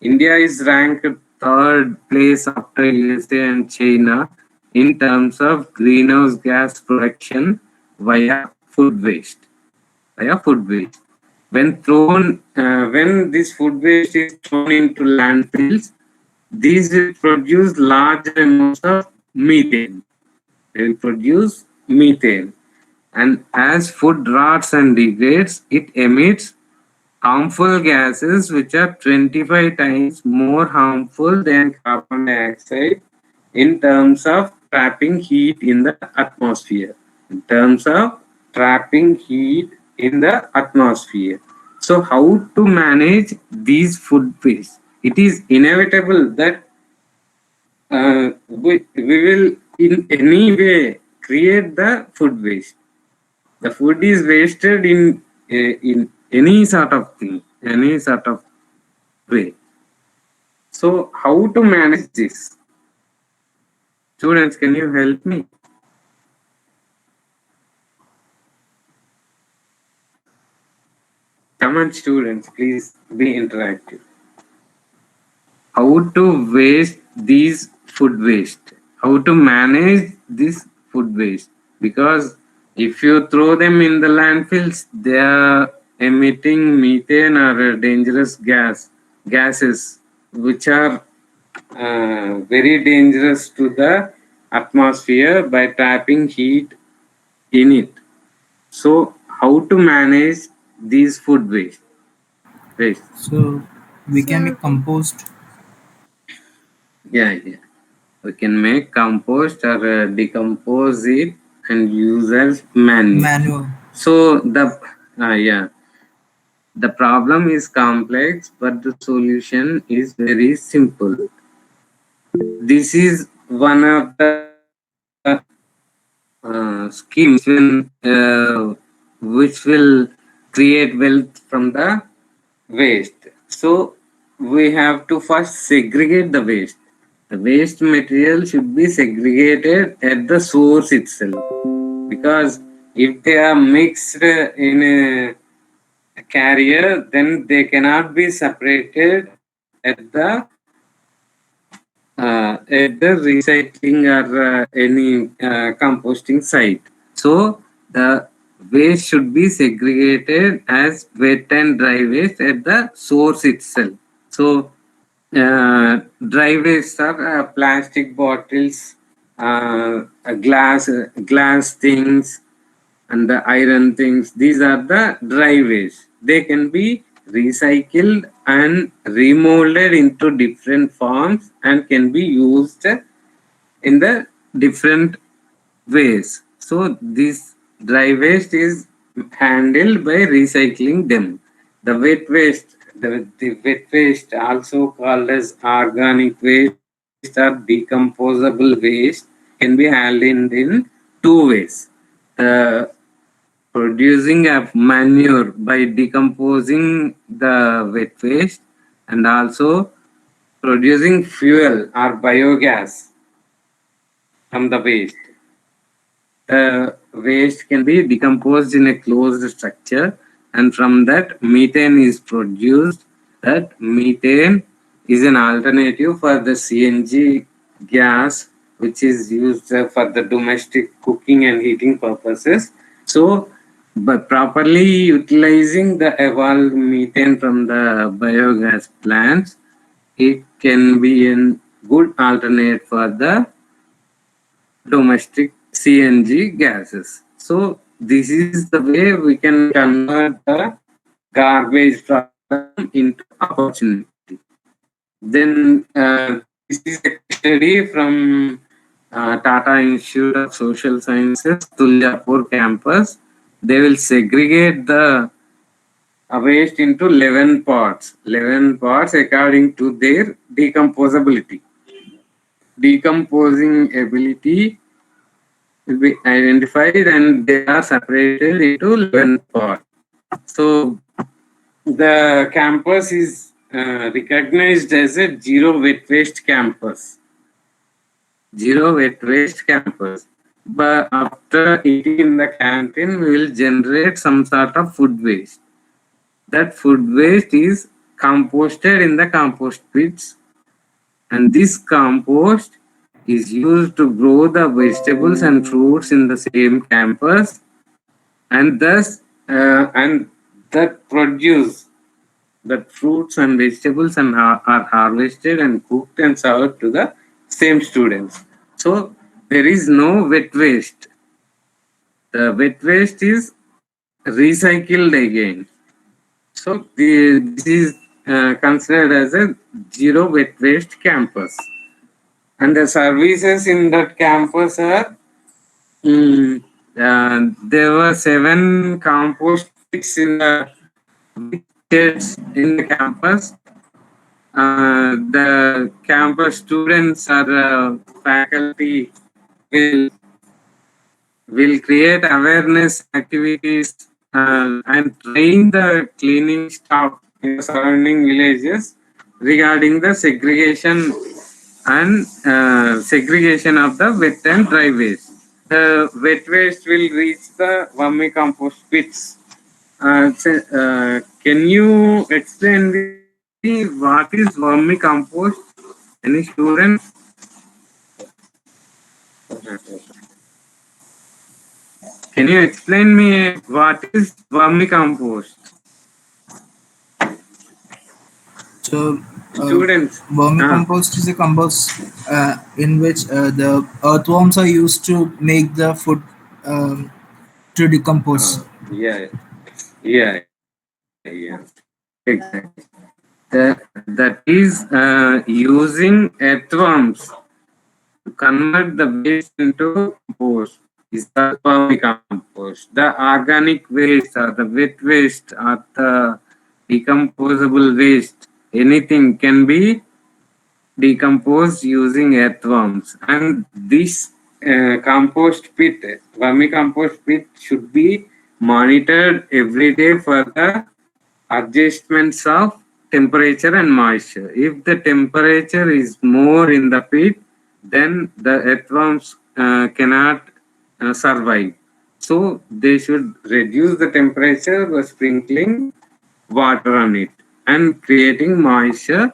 India is ranked third place after USA and China in terms of greenhouse gas production via food waste. When this food waste is thrown into landfills, these will produce large amounts of methane. They will produce methane, and as food rots and degrades, it emits harmful gases which are 25 times more harmful than carbon dioxide in terms of trapping heat in the atmosphere. So how to manage these food waste? It is inevitable that we will in any way create the food waste. The food is wasted in any sort of thing, any sort of way. So how to manage this? Students, can you help me? Come on, students, please be interactive. How to waste these food waste? How to manage this food waste? Because if you throw them in the landfills, they are emitting methane or a dangerous gas gases which are very dangerous to the atmosphere by trapping heat in it. So, how to manage these food waste? So we can So, make compost. Yeah, yeah. We can make compost or decompose it and use as manure. Manure. So the problem is complex, but the solution is very simple. This is one of the schemes which will create wealth from the waste. So we have to first segregate the waste. The waste material should be segregated at the source itself, because if they are mixed in a carrier, then they cannot be separated at the recycling or any composting site. So the waste should be segregated as wet and dry waste at the source itself. So dry waste are plastic bottles, glass things, and the iron things. These are the dry waste. They can be recycled and remolded into different forms and can be used in the different ways. So this dry waste is handled by recycling them. The wet waste, also called as organic waste or decomposable waste, can be handled in two ways. Uh, Producing a manure by decomposing the wet waste, and also producing fuel or biogas from the waste. Waste can be decomposed in a closed structure, and from that methane is produced. That methane is an alternative for the CNG gas, which is used for the domestic cooking and heating purposes. So, by properly utilizing the evolved methane from the biogas plants, it can be a good alternate for the domestic CNG gases. So this is the way we can convert the garbage problem into opportunity. Then this is a study from Tata Institute of Social Sciences, Tuljapur campus. They will segregate the waste into 11 parts. 11 parts according to their decomposability. Decomposing ability will be identified and they are separated into 11 parts. So the campus is recognized as a zero wet waste campus. Zero wet waste campus. But after eating in the canteen, we will generate some sort of food waste. That food waste is composted in the compost pits, and this compost is used to grow the vegetables and fruits in the same campus, and thus and that produce that fruits and vegetables and are harvested and cooked and served to the same students. So there is no wet waste. The wet waste is recycled again. So this is considered as a zero wet waste campus. And the services in that campus are there were 7 compost pits in the sheds in the campus. The campus students or faculty will create awareness activities and train the cleaning staff in the surrounding villages regarding the segregation and segregation of the wet and dry waste. The wet waste will reach the vermicompost pits. Can you explain me what is vermicompost? Any student? Can you explain me what is vermicompost? So, Students. vermicompost is a compost in which the earthworms are used to make the food to decompose. Yeah, yeah, yeah. Exactly. That is using earthworms to convert the waste into compost is the vermicompost. The organic waste or the wet waste or the decomposable waste, anything can be decomposed using earthworms. And this compost pit, vermicompost pit, should be monitored every day for the adjustments of temperature and moisture. If the temperature is more in the pit, then the earthworms cannot survive. So they should reduce the temperature by sprinkling water on it and creating moisture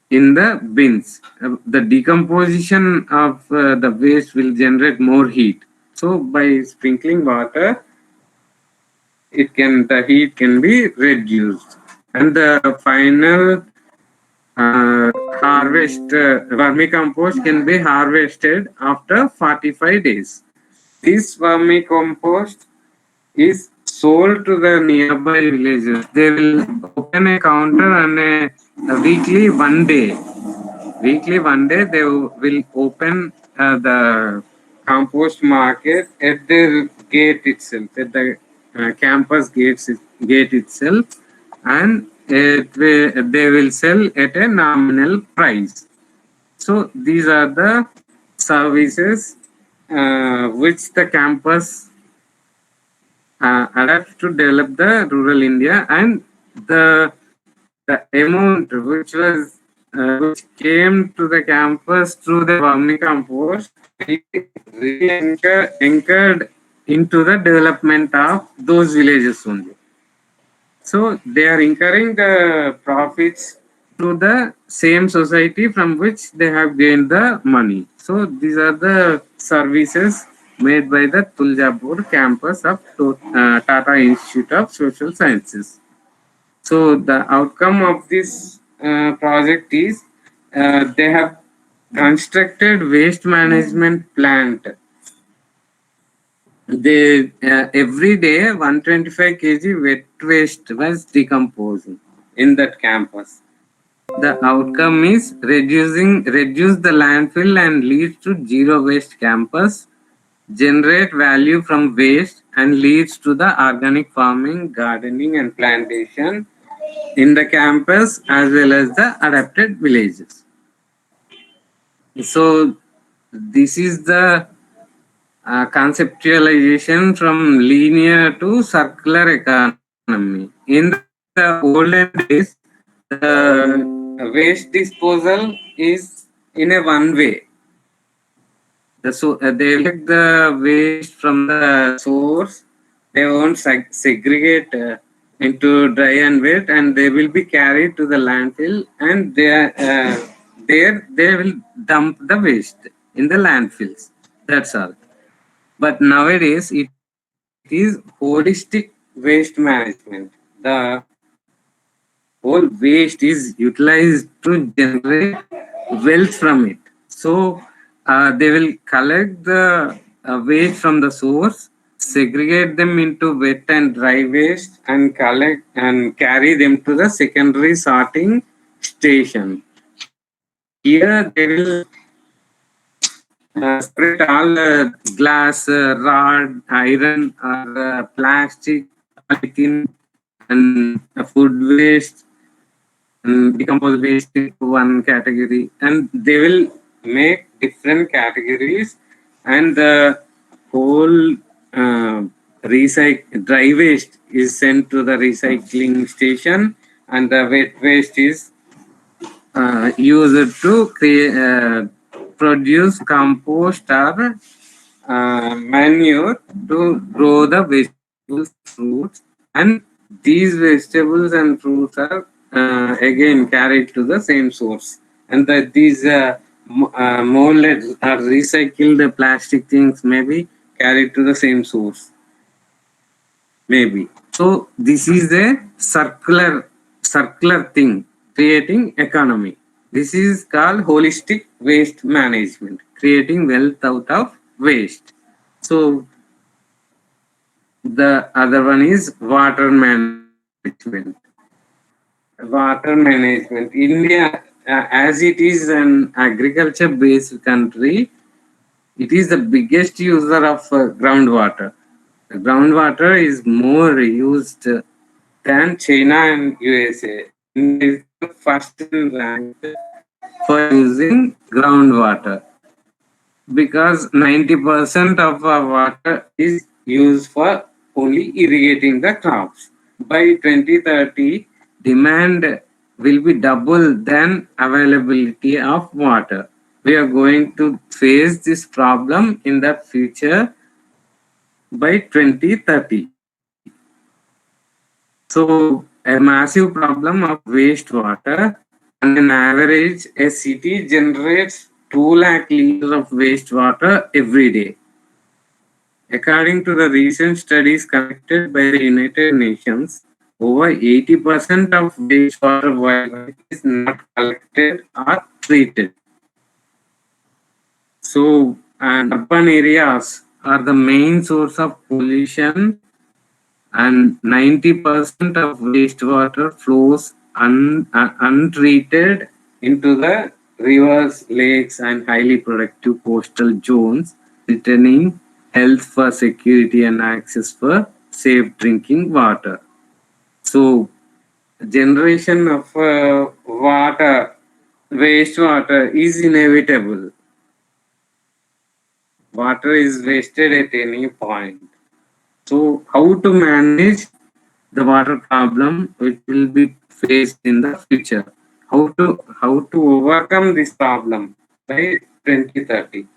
in the bins. The decomposition of the waste will generate more heat. So by sprinkling water, the heat can be reduced, and the final harvest vermicompost can be harvested after 45 days. This vermicompost is sold to the nearby villages. They will open a counter and a weekly one day they will open the compost market at the gate itself, at the campus gate itself, and they will sell at a nominal price. So these are the services which the campus adapt to develop the rural India, and the amount which came to the campus through the vermicompost really anchored into the development of those villages only. So they are incurring the profits to the same society from which they have gained the money. So these are the services made by the Tuljapur campus of Tata Institute of Social Sciences. So the outcome of this project is they have constructed waste management plant. They every day 125 kg wet waste was decomposing in that campus. The outcome is reduce the landfill and leads to zero waste campus, generate value from waste and leads to the organic farming, gardening and plantation in the campus as well as the adapted villages. So this is the conceptualization from linear to circular economy. In the olden days, the waste disposal is in a one way. They will take the waste from the source. They won't segregate into dry and wet, and they will be carried to the landfill, and there they will dump the waste in the landfills. That's all. But nowadays it is holistic waste management. The whole waste is utilized to generate wealth from it. So they will collect the waste from the source, segregate them into wet and dry waste, and collect and carry them to the secondary sorting station. Here they will separate all glass, rod, iron, or plastic, polythene, and food waste and decomposed waste into one category, and they will make different categories, and the whole dry waste is sent to the recycling station, and the wet waste is used to produce compost or manure to grow the vegetables, fruits, and these vegetables and fruits are again carried to the same source. And these molded or recycled plastic things may be carried to the same source. Maybe. So this is a circular thing. creating economy. This is called holistic waste management, creating wealth out of waste. So the other one is water management. Water management. India, as it is an agriculture-based country, it is the biggest user of groundwater. Groundwater is more used than China and USA. India is the first in rank for using groundwater because 90% of our water is used for only irrigating the crops. By 2030, demand will be double than availability of water. We are going to face this problem in the future by 2030. So, a massive problem of wastewater. On an average, a city generates 2 lakh liters of wastewater every day. According to the recent studies conducted by the United Nations, over 80% of wastewater worldwide is not collected or treated. So, and urban areas are the main source of pollution, and 90% of wastewater flows untreated into the rivers, lakes, and highly productive coastal zones, threatening health for security and access for safe drinking water. So, generation of wastewater is inevitable. Water is wasted at any point. So, how to manage the water problem which will be faced in the future? How to overcome this problem by 2030?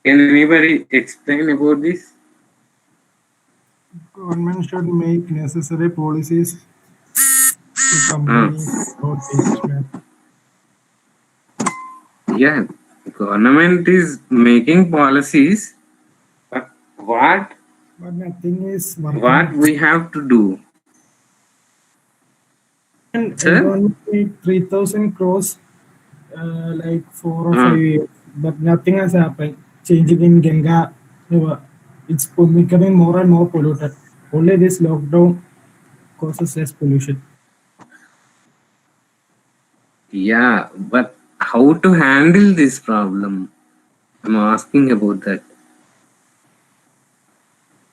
Can anybody explain about this? Government should make necessary policies to companies about waste management. Yeah, government is making policies, but what But nothing is what working. we have to do, And sir? government need 3,000 crores, like 4 or 5 years, but nothing has happened. Changing in Ganga River, it's becoming more and more polluted. Only this lockdown causes less pollution. Yeah, but how to handle this problem? I'm asking about that.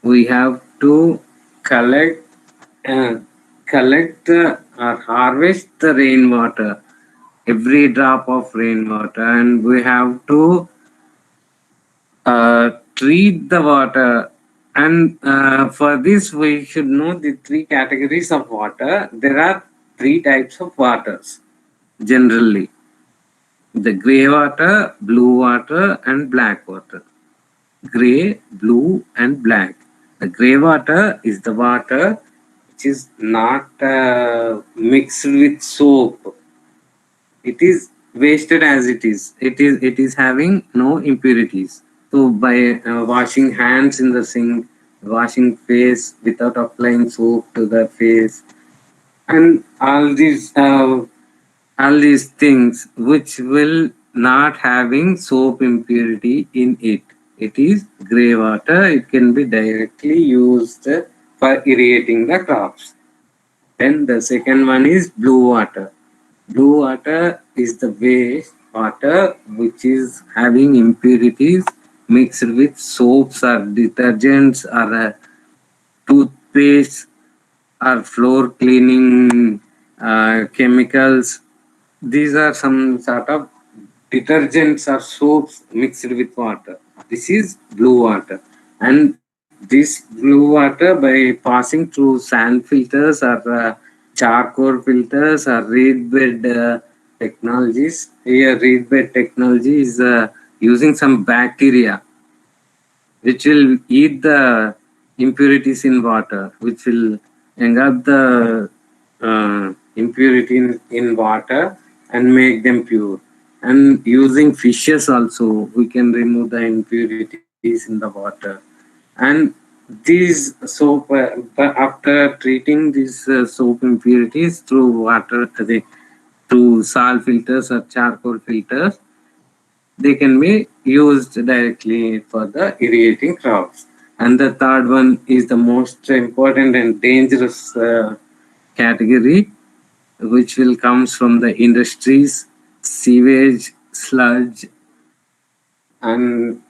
We have to collect or harvest the rainwater, every drop of rainwater, and we have to treat the water. And for this, we should know the three categories of water. There are three types of waters generally: the gray water, blue water, and black water. Gray, blue, and black. The gray water is the water which is not mixed with soap. It is wasted as it is. It is having no impurities. So by washing hands in the sink, washing face without applying soap to the face, and all these things which will not having soap impurity in it. It is grey water. It can be directly used for irrigating the crops. Then the second one is blue water. Blue water is the waste water which is having impurities mixed with soaps or detergents or toothpaste or floor cleaning chemicals. These are some sort of detergents or soaps mixed with water. This is blue water. And this blue water, by passing through sand filters or charcoal filters or reed bed technologies, here reed bed technology is using some bacteria which will eat the impurities in water, which will engulf the impurity in water and make them pure. And using fishes also, we can remove the impurities in the water. And these soap, after treating these soap impurities through water, through salt filters or charcoal filters, they can be used directly for the irrigating crops. And the third one is the most important and dangerous category, which will comes from the industries, sewage, sludge, and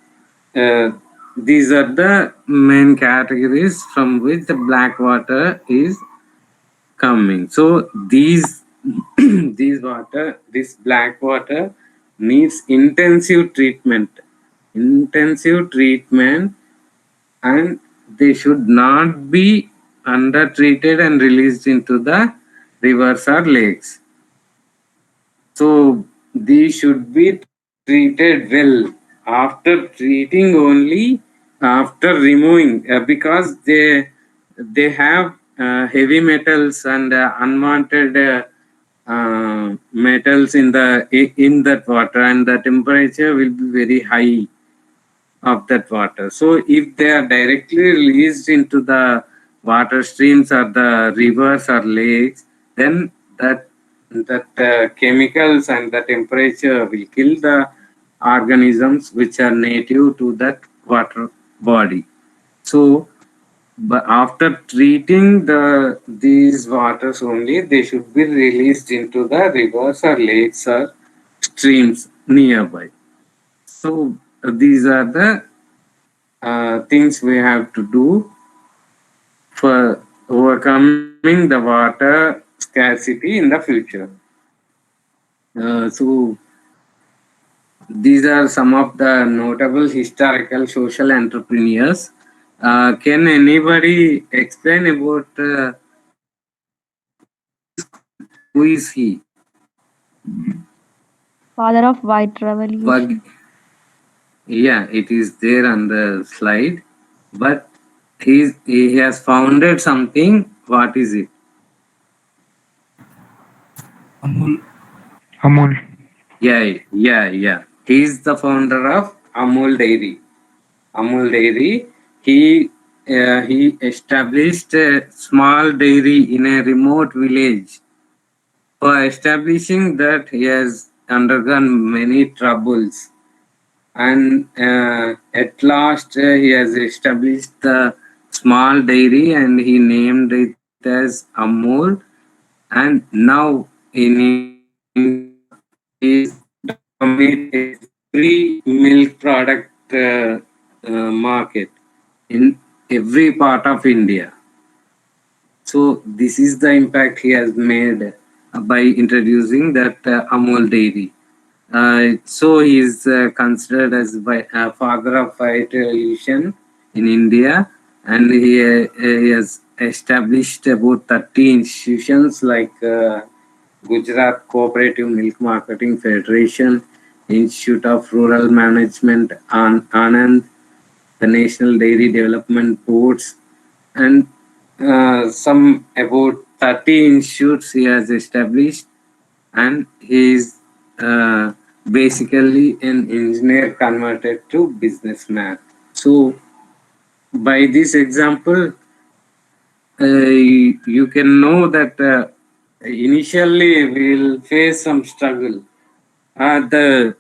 these are the main categories from which the black water is coming. So these this black water needs intensive treatment, and they should not be undertreated and released into the rivers or lakes. So these should be treated well. After treating only, after removing, because they have heavy metals and unwanted metals in that water, and the temperature will be very high of that water. So if they are directly released into the water streams or the rivers or lakes, then that chemicals and the temperature will kill the organisms which are native to that water body. So but after treating these waters only, they should be released into the rivers or lakes or streams nearby. So these are the things we have to do for overcoming the water scarcity in the future. So these are some of the notable historical social entrepreneurs. Can anybody explain about who is he? Father of White Revolution. Yeah, it is there on the slide, but he has founded something. What is it? Amul. Amul. Yeah. He is the founder of Amul Dairy. Amul Dairy. He established a small dairy in a remote village. For establishing that, he has undergone many troubles, and at last he has established the small dairy, and he named it as Amul. And now in India, he is dominate every milk product market in every part of India. So this is the impact he has made by introducing that Amul dairy. So he is considered as father of white revolution in India, and he has established about 30 institutions like Gujarat Cooperative Milk Marketing Federation, Institute of Rural Management, Anand, the National Dairy Development Boards, and some about 30 institutes he has established, and he is basically an engineer converted to businessman. So by this example, you can know that initially we will face some struggle. The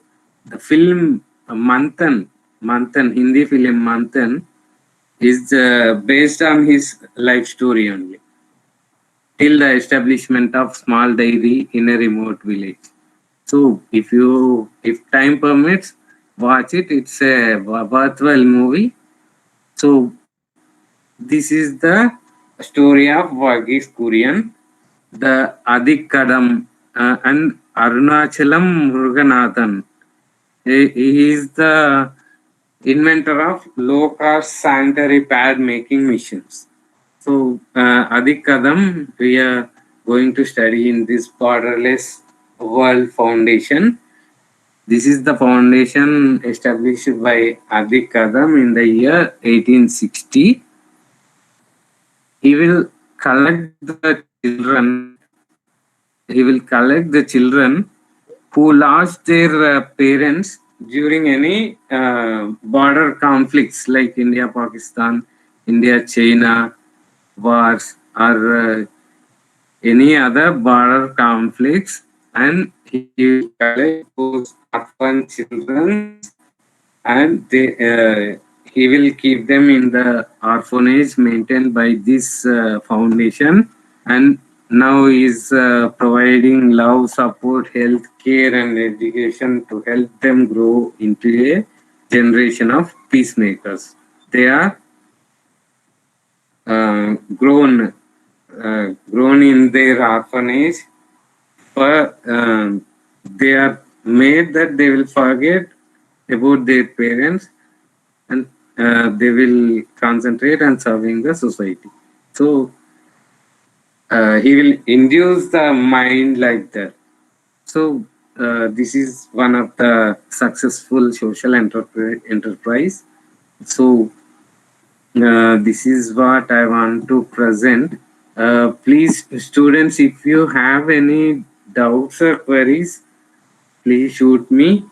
film Manthan, Hindi film Manthan, is based on his life story only, till the establishment of small dairy in a remote village. So if time permits, watch it. It's a worthwhile movie. So this is the story of Varghese Kurian, the Adik Kadam, and Arunachalam Muruganathan. He is the inventor of low-cost sanitary pad making machines. So Adik Kadam, we are going to study in this Borderless World Foundation. This is the foundation established by Adik Kadam in the year 1860. He will collect the children. He will collect the children who lost their parents during any border conflicts like India, Pakistan, India, China wars, or any other border conflicts, and he will collect those orphan children, and he will keep them in the orphanage maintained by this foundation. And now is providing love, support, health care, and education to help them grow into a generation of peacemakers. They are grown in their orphanage, for they are made that they will forget about their parents, and they will concentrate on serving the society. So he will induce the mind like that. So this is one of the successful social enterprise. So this is what I want to present. Please, students, if you have any doubts or queries, please shoot me.